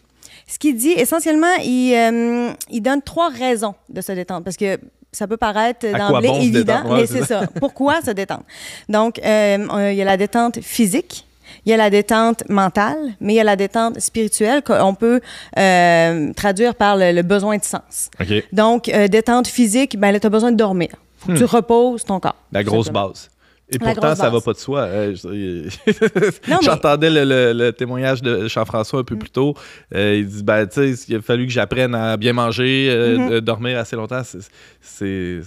Ce qu'il dit, essentiellement, il donne 3 raisons de se détendre, parce que ça peut paraître d'emblée évident, mais c'est ça. Pourquoi se détendre? Donc, il y a la détente physique, il y a la détente mentale, mais il y a la détente spirituelle qu'on peut traduire par le besoin de sens. Okay. Donc, détente physique, ben là, tu as besoin de dormir. Faut que tu reposes ton corps. La grosse base. Et pourtant, ça va pas de soi. J'entendais le témoignage de Jean-François un peu plus tôt. Il dit, tu sais, il a fallu que j'apprenne à bien manger, dormir assez longtemps. C'est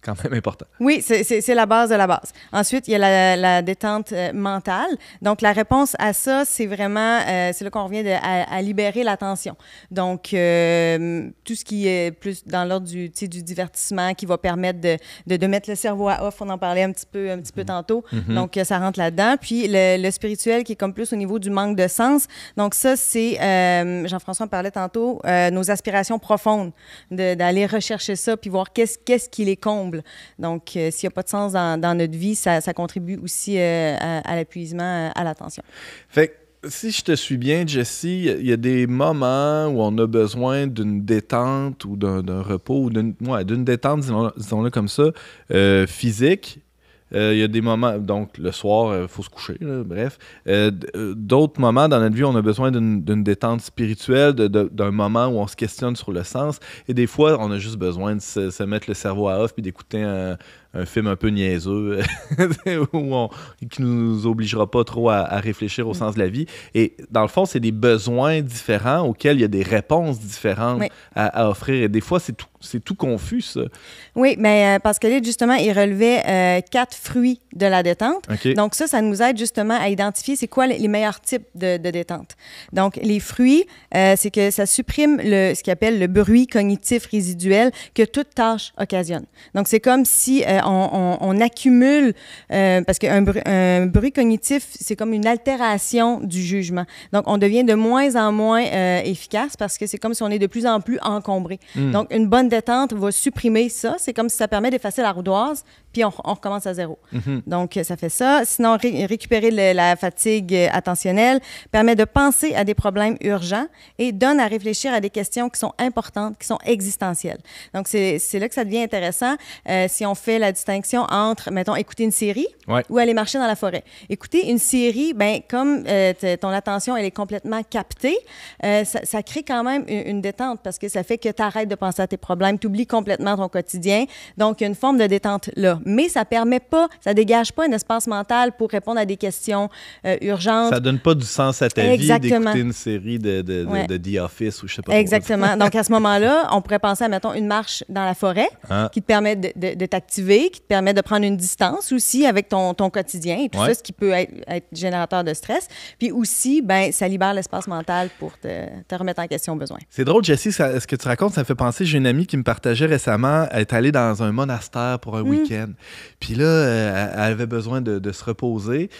quand même important. Oui, c'est la base de la base. Ensuite, il y a la détente mentale. Donc, la réponse à ça, c'est vraiment, c'est là qu'on revient à libérer la tension. Donc, tout ce qui est plus dans l'ordre du divertissement, qui va permettre de mettre le cerveau à off, on en parlait un petit peu tantôt. Donc, ça rentre là-dedans. Puis, le spirituel, qui est comme plus au niveau du manque de sens. Donc, ça, c'est, Jean-François en parlait tantôt, nos aspirations profondes, d'aller rechercher ça, puis voir qu'est-ce qui les comble. Donc, s'il n'y a pas de sens dans notre vie, ça contribue aussi à l'épuisement, à la tension. Fait que, si je te suis bien, Jessie, il y a des moments où on a besoin d'une détente ou d'un repos, ou d'une détente, disons-le comme ça, physique. Il y a des moments, donc le soir, il faut se coucher, là, bref. D'autres moments dans notre vie, on a besoin d'une détente spirituelle, d'un moment où on se questionne sur le sens. Et des fois, on a juste besoin de se mettre le cerveau à off puis d'écouter un film un peu niaiseux qui nous obligera pas trop à réfléchir au sens de la vie. Et dans le fond, c'est des besoins différents auxquels il y a des réponses différentes à offrir. Et des fois, c'est tout confus, ça. Oui, mais Pascal, justement, il relevait 4 fruits de la détente. Okay. Donc ça nous aide justement à identifier c'est quoi les meilleurs types de détente. Donc, les fruits, c'est que ça supprime ce qu'il appelle le bruit cognitif résiduel que toute tâche occasionne. Donc, c'est comme si on accumule, parce qu'un bruit cognitif, c'est comme une altération du jugement. Donc, on devient de moins en moins efficace parce que c'est comme si on est de plus en plus encombré. Donc, une bonne détente va supprimer ça. C'est comme si ça permet d'effacer la ardoise, puis on recommence à zéro. Donc, ça fait ça. Sinon, récupérer la fatigue attentionnelle permet de penser à des problèmes urgents et donne à réfléchir à des questions qui sont importantes, qui sont existentielles. Donc, c'est là que ça devient intéressant. Si on fait la distinction entre, mettons, écouter une série ou aller marcher dans la forêt. Écouter une série, ben comme ton attention, elle est complètement captée, ça crée quand même une détente parce que ça fait que tu arrêtes de penser à tes problèmes, tu oublies complètement ton quotidien. Donc, il y a une forme de détente là. Mais ça permet pas, ça dégage pas un espace mental pour répondre à des questions urgentes. Ça donne pas du sens à ta vie d'écouter une série de The Office ou je sais pas. Exactement. Donc, à ce moment-là, on pourrait penser à, mettons, une marche dans la forêt qui te permet de t'activer. respirer, qui te permet de prendre une distance aussi avec ton quotidien et tout ça, ce qui peut être générateur de stress. Puis aussi, ben, ça libère l'espace mental pour te remettre en question au besoin. C'est drôle, Jessie, ce que tu racontes, ça me fait penser, j'ai une amie qui me partageait récemment, elle est allée dans un monastère pour un week-end. Puis là, elle avait besoin de se reposer.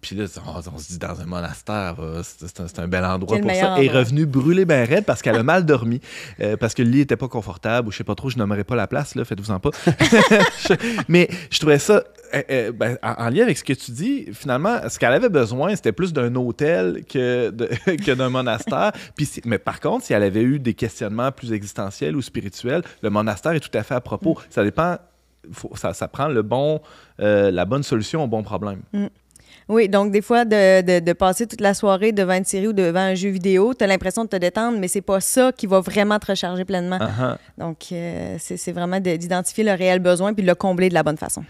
Puis là, on se dit, dans un monastère, c'est un bel endroit pour ça. Elle est revenue brûler bien raide parce qu'elle a mal dormi, parce que le lit n'était pas confortable, ou je sais pas trop, je nommerai pas la place, là, faites-vous-en pas. Mais je trouvais ça, en lien avec ce que tu dis, finalement, ce qu'elle avait besoin, c'était plus d'un hôtel que d'un monastère. Mais par contre, si elle avait eu des questionnements plus existentiels ou spirituels, le monastère est tout à fait à propos. Ça dépend, ça prend la bonne solution au bon problème. Oui, donc des fois, de passer toute la soirée devant une série ou devant un jeu vidéo, tu as l'impression de te détendre, mais c'est pas ça qui va vraiment te recharger pleinement. Donc, c'est vraiment d'identifier le réel besoin puis de le combler de la bonne façon.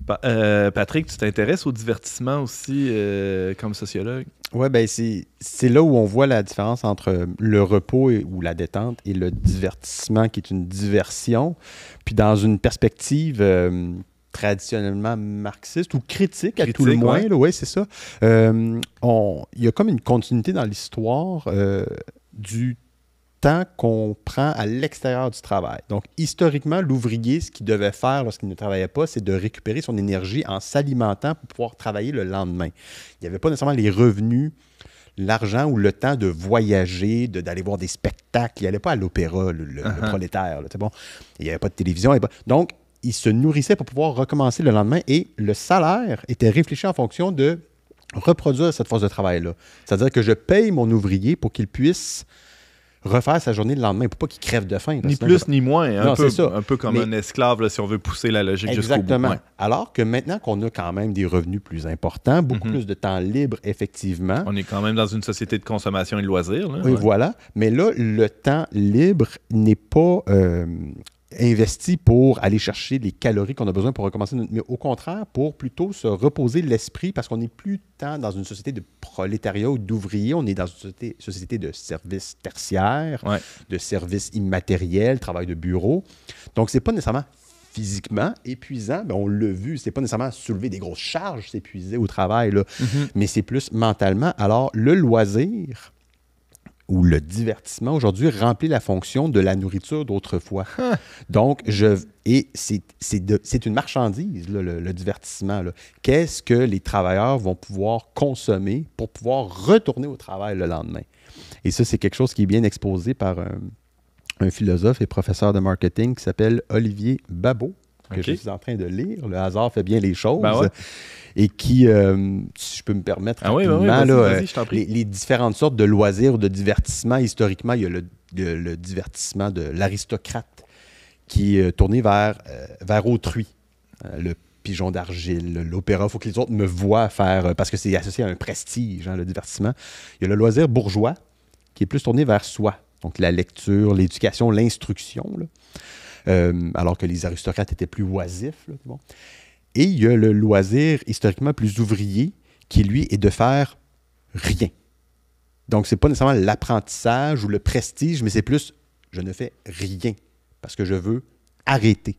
Patrick, tu t'intéresses au divertissement aussi comme sociologue? Oui, bien, c'est là où on voit la différence entre le repos ou la détente et le divertissement, qui est une diversion. Puis dans une perspective traditionnellement marxiste ou critique à tout le moins. Oui, c'est ça. Il y a comme une continuité dans l'histoire du temps qu'on prend à l'extérieur du travail. Donc, historiquement, l'ouvrier, ce qu'il devait faire lorsqu'il ne travaillait pas, c'est de récupérer son énergie en s'alimentant pour pouvoir travailler le lendemain. Il n'y avait pas nécessairement les revenus, l'argent ou le temps de voyager, d'aller voir des spectacles. Il n'allait pas à l'opéra, le prolétaire. Là, bon. Il n'y avait pas de télévision. Donc, il se nourrissait pour pouvoir recommencer le lendemain et le salaire était réfléchi en fonction de reproduire cette force de travail-là. C'est-à-dire que je paye mon ouvrier pour qu'il puisse refaire sa journée le lendemain, pour pas qu'il crève de faim. Ni plus ni moins. Un peu comme un esclave, là, si on veut pousser la logique jusqu'au bout. Exactement. Ouais. Alors que maintenant qu'on a quand même des revenus plus importants, beaucoup plus de temps libre, effectivement. On est quand même dans une société de consommation et de loisirs. Là, oui, voilà. Mais là, le temps libre n'est pas investi pour aller chercher les calories qu'on a besoin pour recommencer, mais au contraire, pour plutôt se reposer l'esprit, parce qu'on n'est plus tant dans une société de prolétariat ou d'ouvriers, on est dans une société de services tertiaires, de services immatériels, travail de bureau. Donc, c'est pas nécessairement physiquement épuisant, mais on l'a vu, c'est pas nécessairement soulever des grosses charges, s'épuiser au travail, là, mais c'est plus mentalement. Alors, le loisir ou le divertissement, aujourd'hui, remplit la fonction de la nourriture d'autrefois. Donc, c'est une marchandise, là, le divertissement. Là. Qu'est-ce que les travailleurs vont pouvoir consommer pour pouvoir retourner au travail le lendemain? Et ça, c'est quelque chose qui est bien exposé par un philosophe et professeur de marketing qui s'appelle Olivier Babot, que je suis en train de lire. Le hasard fait bien les choses. Et qui, si je peux me permettre, les différentes sortes de loisirs ou de divertissement. Historiquement, il y a le divertissement de l'aristocrate qui est tourné vers autrui. Le pigeon d'argile, l'opéra, il faut que les autres me voient faire, parce que c'est associé à un prestige, le divertissement. Il y a le loisir bourgeois qui est plus tourné vers soi. Donc la lecture, l'éducation, l'instruction. Alors que les aristocrates étaient plus oisifs. Là, bon. Et il y a le loisir historiquement plus ouvrier qui, lui, est de faire rien. Donc, ce n'est pas nécessairement l'apprentissage ou le prestige, mais c'est plus « je ne fais rien parce que je veux arrêter ».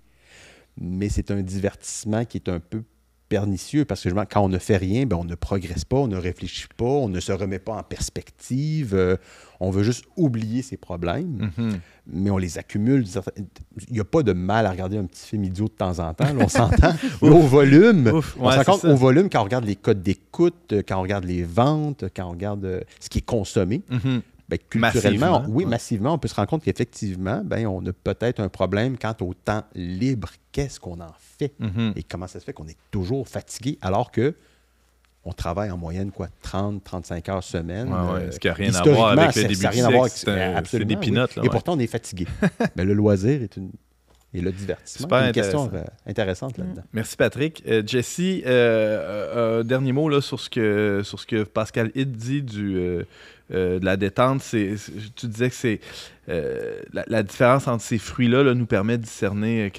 Mais c'est un divertissement qui est un peu pernicieux parce que quand on ne fait rien, on ne progresse pas, on ne réfléchit pas, on ne se remet pas en perspective, on veut juste oublier ses problèmes, mais on les accumule. Il n'y a pas de mal à regarder un petit film idiot de temps en temps, là, on s'entend. Mais au volume, on s'en compte au volume quand on regarde les codes d'écoute, quand on regarde les ventes, quand on regarde ce qui est consommé. Culturellement, massivement, on peut se rendre compte qu'effectivement, on a peut-être un problème quant au temps libre. Qu'est-ce qu'on en fait? Et comment ça se fait qu'on est toujours fatigué alors que on travaille en moyenne 30-35 heures semaine. Ce qui n'a rien à voir avec le début du siècle. C'est des peanuts. Et pourtant, on est fatigué. Mais le loisir et le divertissement. C'est une question intéressante là-dedans. Merci, Patrick. Jessie, un dernier mot là, sur ce que Pascal Hitt dit de la détente. Tu disais que c'est la différence entre ces fruits-là nous permet de discerner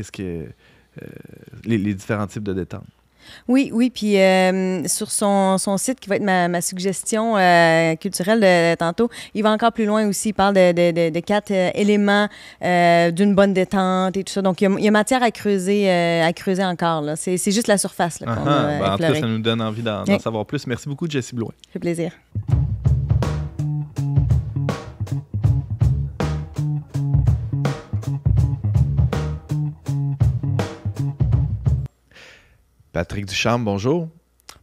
les différents types de détente. Oui, puis sur son site, qui va être ma suggestion culturelle de tantôt, il va encore plus loin aussi. Il parle de 4 éléments d'une bonne détente et tout ça. Donc, il y a matière à creuser encore. Là. C'est juste la surface là, qu'on a en tout cas, explorée. ça nous donne envie d'en savoir plus. Merci beaucoup, Jessie Blouin. Ça fait plaisir. Patrick Ducharme, bonjour.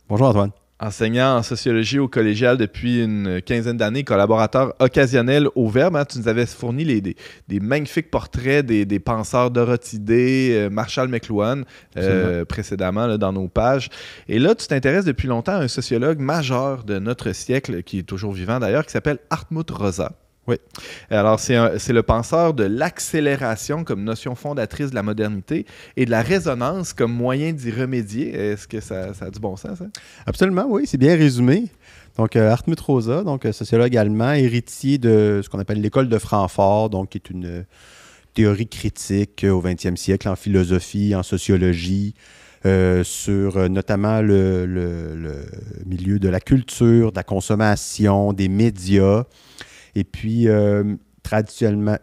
Bonjour Antoine. Enseignant en sociologie au collégial depuis une quinzaine d'années, collaborateur occasionnel au Verbe. Tu nous avais fourni des magnifiques portraits des penseurs Dorothy Day, Marshall McLuhan, précédemment là, dans nos pages. Et là, tu t'intéresses depuis longtemps à un sociologue majeur de notre siècle, qui est toujours vivant d'ailleurs, qui s'appelle Hartmut Rosa. Oui. Alors, c'est le penseur de l'accélération comme notion fondatrice de la modernité et de la résonance comme moyen d'y remédier. Est-ce que ça a du bon sens, ça? Absolument, oui, c'est bien résumé. Donc, Hartmut Rosa, donc sociologue allemand, héritier de ce qu'on appelle l'école de Francfort, donc qui est une théorie critique au 20e siècle en philosophie, en sociologie, sur notamment le milieu de la culture, de la consommation, des médias. Et puis, traditionnellement,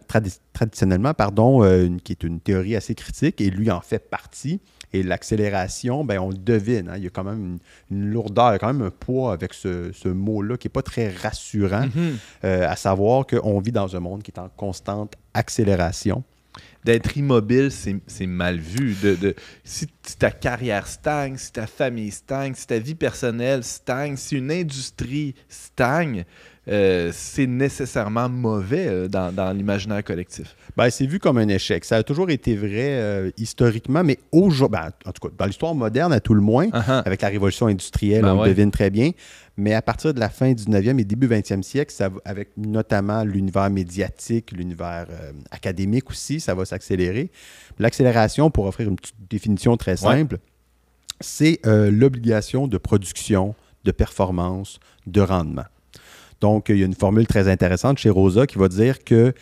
qui est une théorie assez critique, et lui en fait partie. Et l'accélération, ben, on le devine. Hein, il y a quand même une lourdeur, il y a quand même un poids avec ce mot-là qui n'est pas très rassurant, à savoir qu'on vit dans un monde qui est en constante accélération. D'être immobile, c'est mal vu. Si ta carrière stagne, si ta famille stagne, si ta vie personnelle stagne, si une industrie stagne, c'est nécessairement mauvais dans l'imaginaire collectif. Ben, c'est vu comme un échec. Ça a toujours été vrai historiquement, mais aujourd'hui, en tout cas, dans l'histoire moderne, à tout le moins, avec la révolution industrielle, on le devine très bien. Mais à partir de la fin du 9e et début 20e siècle, avec notamment l'univers médiatique, l'univers académique aussi, ça va s'accélérer. L'accélération, pour offrir une petite définition très simple, c'est l'obligation de production, de performance, de rendement. Donc, il y a une formule très intéressante chez Rosa qui va dire que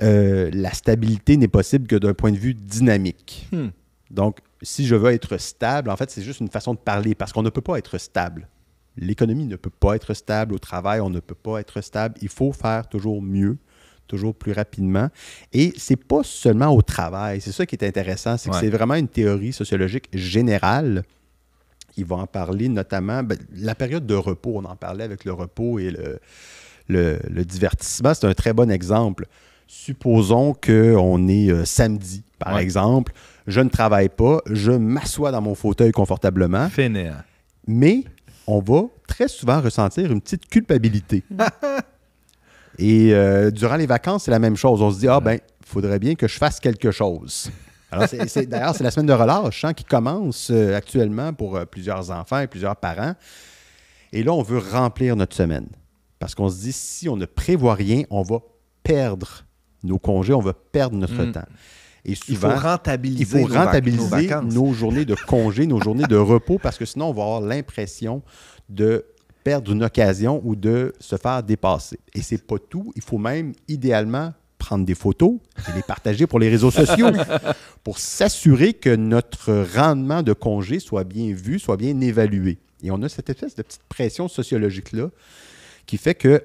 la stabilité n'est possible que d'un point de vue dynamique. Donc, si je veux être stable, en fait, c'est juste une façon de parler parce qu'on ne peut pas être stable. L'économie ne peut pas être stable. Au travail, on ne peut pas être stable. Il faut faire toujours mieux, toujours plus rapidement. Et c'est pas seulement au travail. C'est ça qui est intéressant. C'est que c'est vraiment une théorie sociologique générale. Il va en parler notamment, la période de repos, on en parlait avec le repos et le divertissement, c'est un très bon exemple. Supposons qu'on est samedi, par exemple, je ne travaille pas, je m'assois dans mon fauteuil confortablement. Fainéant. Mais on va très souvent ressentir une petite culpabilité. Et durant les vacances, c'est la même chose. On se dit, il faudrait bien que je fasse quelque chose. Alors, d'ailleurs, c'est la semaine de relâche qui commence actuellement pour plusieurs enfants et plusieurs parents. Et là, on veut remplir notre semaine. Parce qu'on se dit, si on ne prévoit rien, on va perdre nos congés, on va perdre notre temps. Et souvent, il faut rentabiliser nos journées de congés, nos journées de repos, parce que sinon, on va avoir l'impression de perdre une occasion ou de se faire dépasser. Et c'est pas tout. Il faut même, idéalement, prendre des photos et les partager pour les réseaux sociaux pour s'assurer que notre rendement de congé soit bien vu, soit bien évalué. Et on a cette espèce de petite pression sociologique-là qui fait que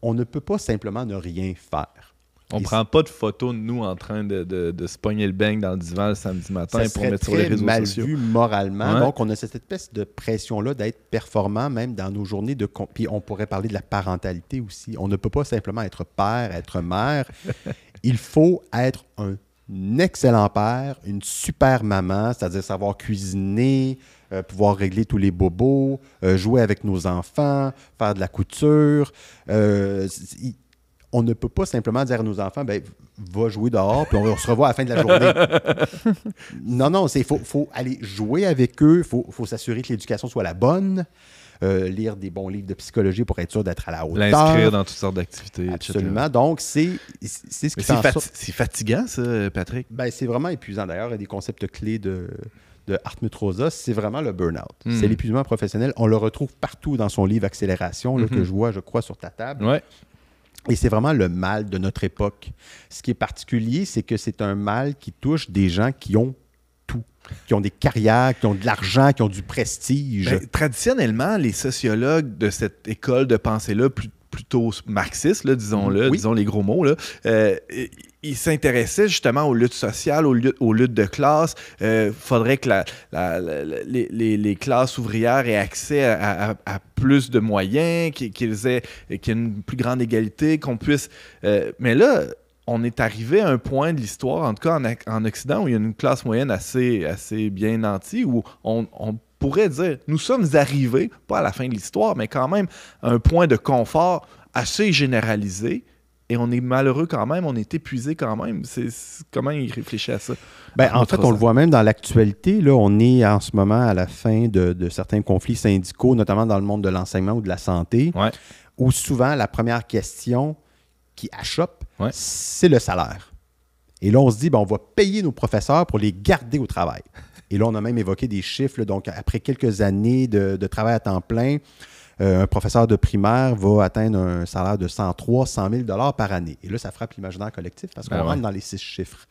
on ne peut pas simplement ne rien faire. On ne prend pas de photos de nous en train de se pogner le beigne dans le divan le samedi matin pour mettre sur les réseaux sociaux. Ça serait mal vu moralement. Donc, on a cette espèce de pression-là d'être performant même dans nos journées de... Puis on pourrait parler de la parentalité aussi. On ne peut pas simplement être père, être mère. Il faut être un excellent père, une super maman, c'est-à-dire savoir cuisiner, pouvoir régler tous les bobos, jouer avec nos enfants, faire de la couture. On ne peut pas simplement dire à nos enfants, va jouer dehors, puis on se revoit à la fin de la journée. Non, il faut aller jouer avec eux, il faut s'assurer que l'éducation soit la bonne, lire des bons livres de psychologie pour être sûr d'être à la hauteur. L'inscrire dans toutes sortes d'activités, Absolument. etc. Donc, c'est ce qui fait en sorte... C'est fatigant, ça, Patrick? C'est vraiment épuisant. D'ailleurs, il y a des concepts clés de Hartmut Rosa, c'est vraiment le burn-out. C'est l'épuisement professionnel. On le retrouve partout dans son livre Accélération, là, que je vois, je crois, sur ta table. Ouais. Et c'est vraiment le mal de notre époque. Ce qui est particulier, c'est que c'est un mal qui touche des gens qui ont tout. qui ont des carrières, qui ont de l'argent, qui ont du prestige. Ben, traditionnellement, les sociologues de cette école de pensée-là, plutôt marxiste, là, disons-le, Oui. disons les gros mots, là, ils s'intéressaient justement aux luttes sociales, aux luttes de classe. Faudrait que les classes ouvrières aient accès à plus de moyens, qu'il y ait une plus grande égalité, qu'on puisse... mais là, on est arrivé à un point de l'histoire, en tout cas en Occident, où il y a une classe moyenne assez bien nantie, où on pourrait dire, nous sommes arrivés, pas à la fin de l'histoire, mais quand même à un point de confort assez généralisé, et on est malheureux quand même, on est épuisé quand même. Comment il réfléchit à ça? En fait, on le voit même dans l'actualité. Là, on est en ce moment à la fin de certains conflits syndicaux, notamment dans le monde de l'enseignement ou de la santé, Ouais. où souvent la première question qui achoppe, Ouais. c'est le salaire. Et là, on se dit, on va payer nos professeurs pour les garder au travail. Et là, on a même évoqué des chiffres. Là, donc, après quelques années de travail à temps plein, un professeur de primaire va atteindre un salaire de 103 100 000 $ par année. Et là, ça frappe l'imaginaire collectif parce qu'on rentre dans les 6 chiffres.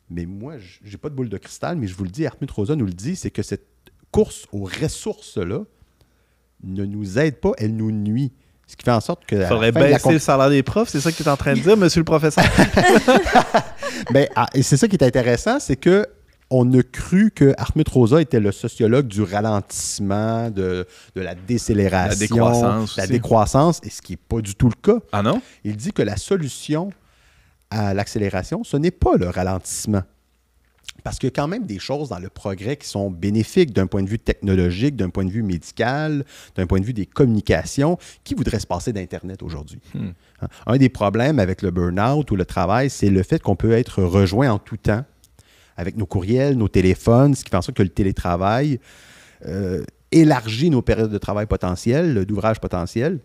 Mais moi, je n'ai pas de boule de cristal, mais je vous le dis, Hartmut Rosa nous le dit, c'est que cette course aux ressources-là ne nous aide pas, elle nous nuit. Ce qui fait en sorte que... Il faudrait baisser le salaire des profs, c'est ça que tu es en train de dire, monsieur le professeur? Et c'est ça qui est intéressant, c'est que on a cru que Hartmut Rosa était le sociologue du ralentissement, de la décélération, la décroissance, et ce qui n'est pas du tout le cas. Ah non? Il dit que la solution à l'accélération, ce n'est pas le ralentissement. Parce qu'il y a quand même des choses dans le progrès qui sont bénéfiques d'un point de vue technologique, d'un point de vue médical, d'un point de vue des communications. Qui voudrait se passer d'Internet aujourd'hui? Un des problèmes avec le burn-out ou le travail, c'est le fait qu'on peut être rejoint en tout temps avec nos courriels, nos téléphones, ce qui fait en sorte que le télétravail élargit nos périodes de travail potentielles, d'ouvrage potentiel.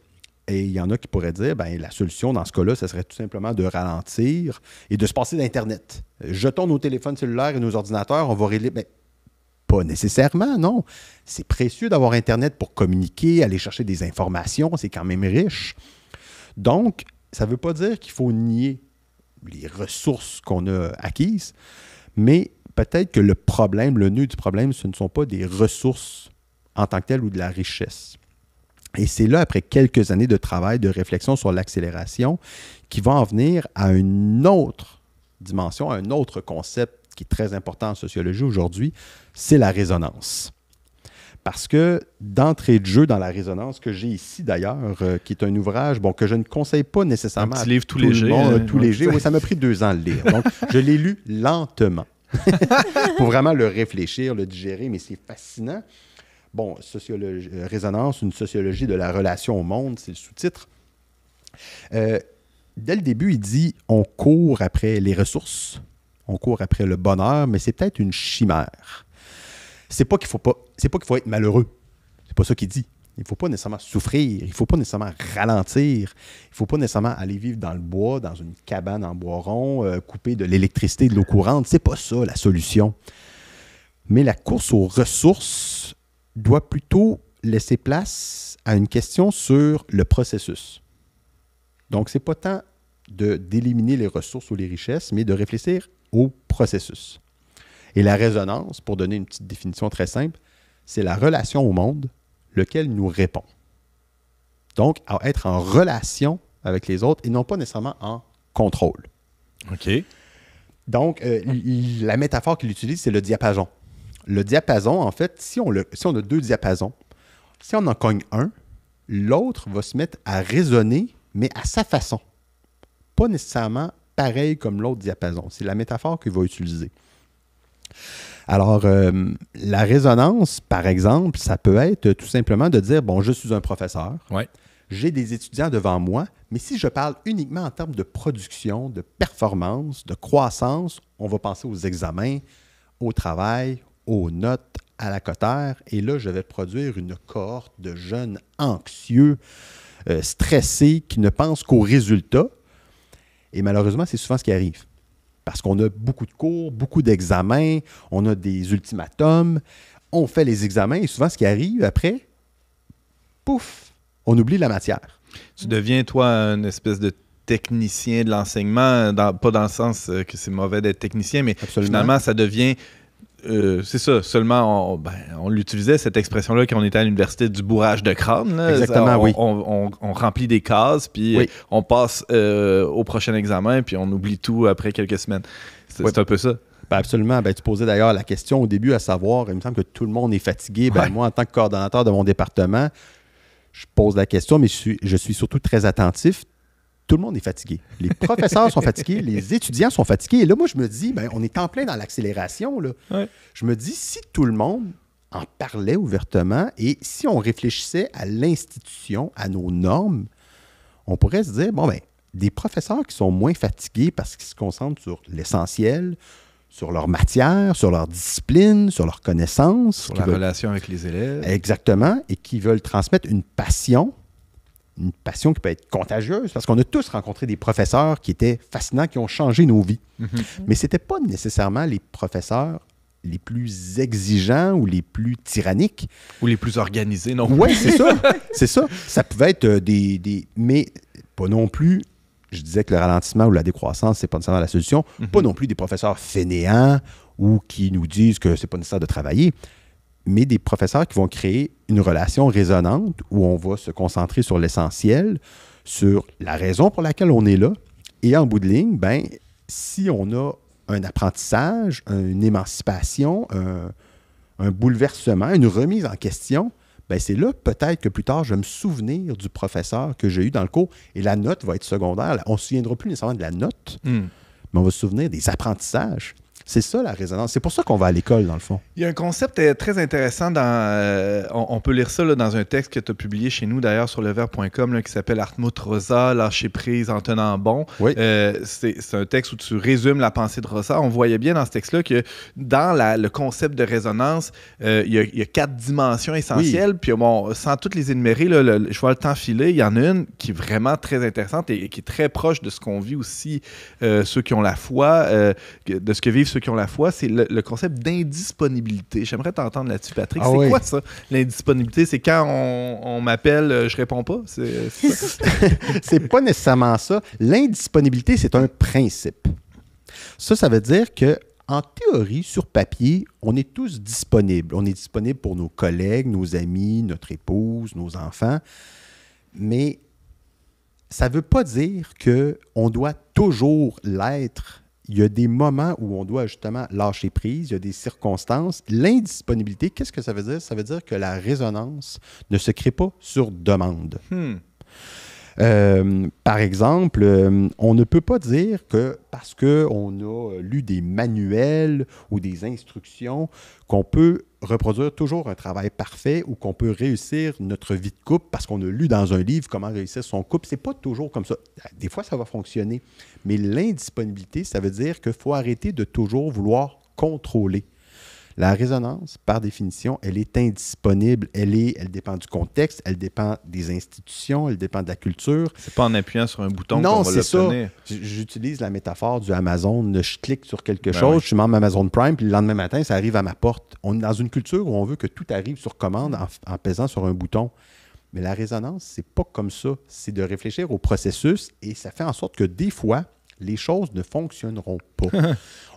Et il y en a qui pourraient dire, la solution dans ce cas-là, ce serait tout simplement de ralentir et de se passer d'Internet. Jetons nos téléphones cellulaires et nos ordinateurs, on va régler... Pas nécessairement, non. C'est précieux d'avoir Internet pour communiquer, aller chercher des informations, c'est quand même riche. Donc, ça ne veut pas dire qu'il faut nier les ressources qu'on a acquises, mais peut-être que le problème, le nœud du problème, ce ne sont pas des ressources en tant que telles ou de la richesse. Et c'est là, après quelques années de travail, de réflexion sur l'accélération, qui va en venir à une autre dimension, à un autre concept qui est très important en sociologie aujourd'hui, c'est la résonance. Parce que d'entrée de jeu dans la résonance, que j'ai ici d'ailleurs, qui est un ouvrage que je ne conseille pas nécessairement un petit livre tout léger, le monde, tout léger. Oui, ça m'a pris 2 ans à le lire. Donc, je l'ai lu lentement pour vraiment le réfléchir, le digérer, mais c'est fascinant. Résonance, une sociologie de la relation au monde, c'est le sous-titre. Dès le début, il dit « on court après les ressources, on court après le bonheur, mais c'est peut-être une chimère. » C'est pas qu'il faut être malheureux. C'est pas ça qu'il dit. Il ne faut pas nécessairement souffrir, il ne faut pas nécessairement ralentir, il ne faut pas nécessairement aller vivre dans le bois, dans une cabane en bois rond, couper de l'électricité, de l'eau courante. C'est pas ça la solution. Mais la course aux ressources doit plutôt laisser place à une question sur le processus. Donc, ce n'est pas tant d'éliminer les ressources ou les richesses, mais de réfléchir au processus. Et la résonance, pour donner une petite définition très simple, c'est la relation au monde, lequel nous répond. Donc, à être en relation avec les autres et non pas nécessairement en contrôle. OK. Donc, la métaphore qu'il utilise, c'est le diapason. Le diapason, en fait, si on a 2 diapasons, si on en cogne un, l'autre va se mettre à résonner, mais à sa façon. Pas nécessairement pareil comme l'autre diapason. C'est la métaphore qu'il va utiliser. Alors, la résonance, par exemple, ça peut être tout simplement de dire, je suis un professeur, j'ai des étudiants devant moi, mais si je parle uniquement en termes de production, de performance, de croissance, on va penser aux examens, au travail, aux notes, à la cotère, et là, je vais produire une cohorte de jeunes anxieux, stressés, qui ne pensent qu'aux résultats. Et malheureusement, c'est souvent ce qui arrive. Parce qu'on a beaucoup de cours, beaucoup d'examens, on a des ultimatums, on fait les examens, et souvent, ce qui arrive après, pouf, on oublie la matière. Tu deviens, toi, une espèce de technicien de l'enseignement, pas dans le sens que c'est mauvais d'être technicien, mais absolument, finalement, ça devient c'est ça. Seulement, on l'utilisait, cette expression-là, quand on était à l'université du bourrage de crâne. Là. Exactement, oui. On remplit des cases, puis Oui. on passe au prochain examen, puis on oublie tout après quelques semaines. C'est un peu ça. Ben absolument. Ben, tu posais d'ailleurs la question au début à savoir, il me semble que tout le monde est fatigué. Ben, Ouais. moi, en tant que coordonnateur de mon département, je pose la question, mais je suis surtout très attentif. Tout le monde est fatigué. Les professeurs sont fatigués, les étudiants sont fatigués. Et là, moi, je me dis, ben, on est en plein dans l'accélération. Là. Ouais. Je me dis, si tout le monde en parlait ouvertement et si on réfléchissait à l'institution, à nos normes, on pourrait se dire, bon, ben, des professeurs qui sont moins fatigués parce qu'ils se concentrent sur l'essentiel, sur leur matière, sur leur discipline, sur leurs connaissances. Sur la relation avec les élèves. Exactement, et qui veulent transmettre une passion qui peut être contagieuse, parce qu'on a tous rencontré des professeurs qui étaient fascinants, qui ont changé nos vies. Mais ce n'étaient pas nécessairement les professeurs les plus exigeants ou les plus tyranniques. Ou les plus organisés, non? Oui, c'est ça. C'est ça. Ça pouvait être mais pas non plus, je disais que le ralentissement ou la décroissance, c'est pas nécessairement la solution. Pas non plus des professeurs fainéants ou qui nous disent que c'est pas nécessaire de travailler, mais des professeurs qui vont créer une relation résonante où on va se concentrer sur l'essentiel, sur la raison pour laquelle on est là. Et en bout de ligne, ben, si on a un apprentissage, une émancipation, un bouleversement, une remise en question, ben c'est là peut-être que plus tard, je vais me souvenir du professeur que j'ai eu dans le cours et la note va être secondaire. On ne se souviendra plus nécessairement de la note, mais on va se souvenir des apprentissages. C'est ça la résonance. C'est pour ça qu'on va à l'école, dans le fond. Il y a un concept très intéressant on peut lire ça là, dans un texte que tu as publié chez nous, d'ailleurs, sur leverbe.com, qui s'appelle Hartmut Rosa, Lâcher prise en tenant bon. Oui. C'est un texte où tu résumes la pensée de Rosa. On voyait bien dans ce texte-là que dans le concept de résonance, il y a 4 dimensions essentielles. Puis bon, sans toutes les énumérer, là, je vois le temps filer. Il y en a une qui est vraiment très intéressante et qui est très proche de ce qu'on vit aussi, ceux qui ont la foi, de ce que vivent ceux qui ont la foi, c'est le concept d'indisponibilité. J'aimerais t'entendre là-dessus, Patrick. C'est quoi ça, l'indisponibilité? C'est quand on m'appelle, je réponds pas? C'est ça? C'est pas nécessairement ça. L'indisponibilité, c'est un principe. Ça veut dire que en théorie, sur papier, on est tous disponibles. On est disponible pour nos collègues, nos amis, notre épouse, nos enfants. Mais ça ne veut pas dire qu'on doit toujours l'être. Il y a des moments où on doit justement lâcher prise, il y a des circonstances. L'indisponibilité, qu'est-ce que ça veut dire? Ça veut dire que la résonance ne se crée pas sur demande. Par exemple, on ne peut pas dire que parce qu'on a lu des manuels ou des instructions qu'on peut reproduire toujours un travail parfait ou qu'on peut réussir notre vie de couple parce qu'on a lu dans un livre comment réussir son couple. C'est pas toujours comme ça. Des fois, ça va fonctionner. Mais l'indisponibilité, ça veut dire qu'il faut arrêter de toujours vouloir contrôler. La résonance, par définition, elle est indisponible. Elle dépend du contexte, elle dépend des institutions, elle dépend de la culture. C'est pas en appuyant sur un bouton non, qu'on va l'obtenir. Ça. J'utilise la métaphore du Amazon. Je clique sur quelque chose, je suis membre Amazon Prime, puis le lendemain matin, ça arrive à ma porte. On est dans une culture où on veut que tout arrive sur commande en pesant sur un bouton. Mais la résonance, c'est pas comme ça. C'est de réfléchir au processus et ça fait en sorte que des fois, les choses ne fonctionneront pas.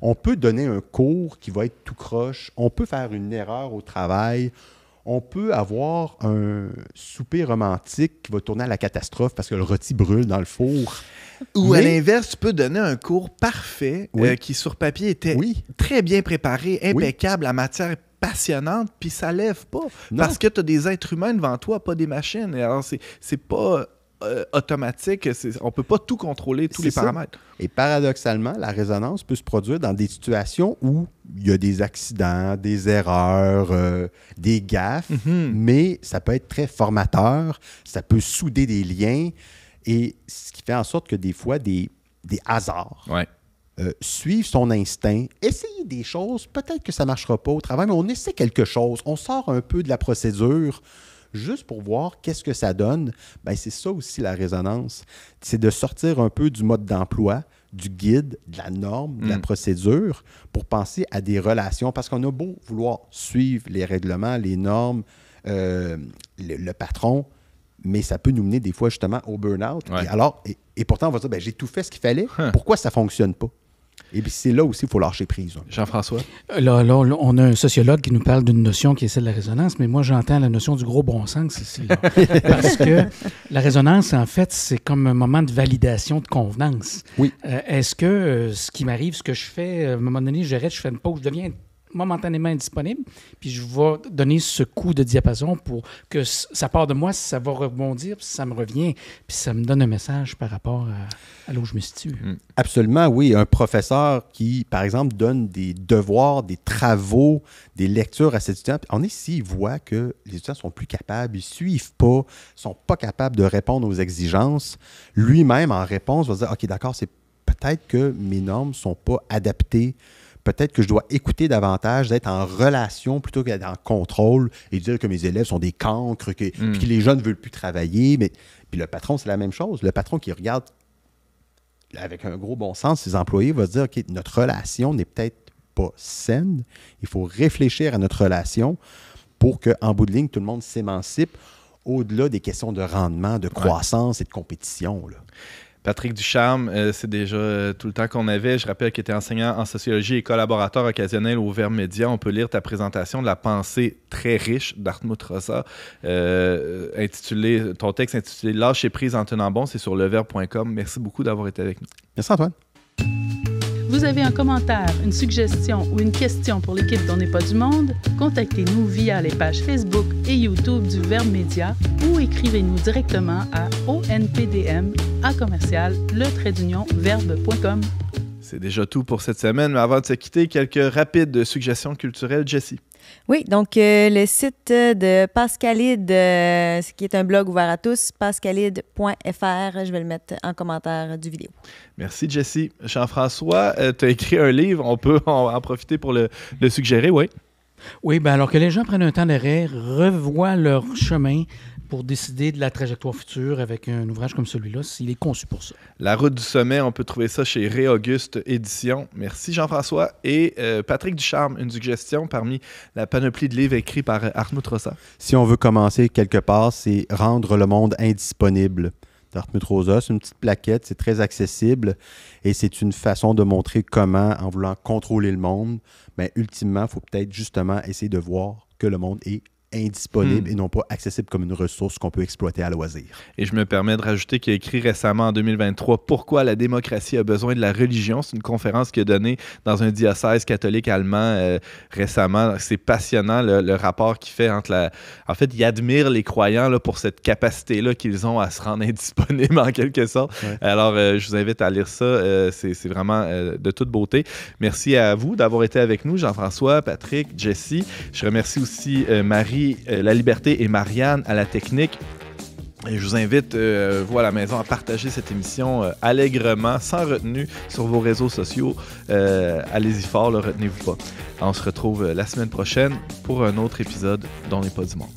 On peut donner un cours qui va être tout croche. On peut faire une erreur au travail. On peut avoir un souper romantique qui va tourner à la catastrophe parce que le rôti brûle dans le four. Ou à l'inverse, tu peux donner un cours parfait qui, sur papier, était très bien préparé, impeccable, la matière est passionnante, puis ça lève pas. Non. Parce que tu as des êtres humains devant toi, pas des machines. Et alors, c'est pas automatique. On peut pas tout contrôler, tous les paramètres. Et paradoxalement, la résonance peut se produire dans des situations où il y a des accidents, des erreurs, des gaffes, mais ça peut être très formateur, ça peut souder des liens, et ce qui fait en sorte que des fois, des hasards suivent son instinct, essayer des choses, peut-être que ça ne marchera pas au travail, mais on essaie quelque chose, on sort un peu de la procédure, juste pour voir qu'est-ce que ça donne. Bien, c'est ça aussi la résonance. C'est de sortir un peu du mode d'emploi, du guide, de la norme, de la procédure, pour penser à des relations. Parce qu'on a beau vouloir suivre les règlements, les normes, le patron, mais ça peut nous mener des fois justement au burn-out. Et pourtant, on va dire, j'ai tout fait ce qu'il fallait. Pourquoi ça ne fonctionne pas? Et puis c'est là aussi qu'il faut lâcher prise. Jean-François? Là, on a un sociologue qui nous parle d'une notion qui est celle de la résonance, mais moi, j'entends la notion du gros bon sens ici. Là. Parce que la résonance, en fait, c'est comme un moment de validation, de convenance. Oui. Est-ce que ce qui m'arrive, ce que je fais, à un moment donné, j'arrête, je fais une pause, je deviens momentanément indisponible, puis je vais donner ce coup de diapason pour que ça part de moi, ça va rebondir, puis ça me revient, puis ça me donne un message par rapport à là où je me situe. Absolument, oui. Un professeur qui, par exemple, donne des devoirs, des travaux, des lectures à ses étudiants, on est ici, il voit que les étudiants sont plus capables, ils ne suivent pas, sont pas capables de répondre aux exigences. Lui-même, en réponse, va dire « OK, d'accord, c'est peut-être que mes normes ne sont pas adaptées. Peut-être que je dois écouter davantage, d'être en relation plutôt qu'être en contrôle et dire que mes élèves sont des cancres, puis que les jeunes ne veulent plus travailler. » Mais puis le patron, c'est la même chose. Le patron qui regarde avec un gros bon sens ses employés va se dire « OK, notre relation n'est peut-être pas saine. Il faut réfléchir à notre relation pour qu'en bout de ligne, tout le monde s'émancipe au-delà des questions de rendement, de croissance et de compétition. » là. Patrick Ducharme, c'est déjà tout le temps qu'on avait. Je rappelle que tu es enseignant en sociologie et collaborateur occasionnel au Verbe Média. On peut lire ta présentation de la pensée très riche d'Hartmut Rosa, ton texte intitulé « Lâcher prise en tenant bon », c'est sur leverbe.com. Merci beaucoup d'avoir été avec nous. Merci Antoine. Vous avez un commentaire, une suggestion ou une question pour l'équipe d'On n'est pas du monde? Contactez-nous via les pages Facebook et YouTube du Verbe Média ou écrivez-nous directement à onpdm@verbe.com. C'est déjà tout pour cette semaine, mais avant de se quitter, quelques rapides suggestions culturelles. Jessie. Oui, donc le site de Pascalide, qui est un blog ouvert à tous, pascalide.fr, je vais le mettre en commentaire du vidéo. Merci, Jessie. Jean-François, tu as écrit un livre, on peut en profiter pour le suggérer, oui? Oui, bien alors que les gens prennent un temps d'arrêt, revoient leur chemin pour décider de la trajectoire future avec un ouvrage comme celui-là, il est conçu pour ça. La route du sommet, on peut trouver ça chez Ré-Auguste Éditions. Merci Jean-François. Et Patrick Ducharme, une suggestion parmi la panoplie de livres écrits par Hartmut Rosa. Si on veut commencer quelque part, c'est « Rendre le monde indisponible » d'Hartmut Rosa. C'est une petite plaquette, c'est très accessible et c'est une façon de montrer comment, en voulant contrôler le monde, mais ultimement, il faut peut-être justement essayer de voir que le monde est indisponible et non pas accessible comme une ressource qu'on peut exploiter à loisir. Et je me permets de rajouter qu'il a écrit récemment en 2023 « Pourquoi la démocratie a besoin de la religion ». C'est une conférence qu'il a donnée dans un diocèse catholique allemand récemment. C'est passionnant le rapport qu'il fait entre En fait, il admire les croyants là, pour cette capacité-là qu'ils ont à se rendre indisponibles en quelque sorte. Ouais. Alors, je vous invite à lire ça. C'est vraiment de toute beauté. Merci à vous d'avoir été avec nous, Jean-François, Patrick, Jessie. Je remercie aussi Marie, La Liberté et Marianne à la technique. Et je vous invite, vous à la maison, à partager cette émission allègrement, sans retenue, sur vos réseaux sociaux. Allez-y fort, retenez-vous pas. On se retrouve la semaine prochaine pour un autre épisode d'On n'est pas du monde.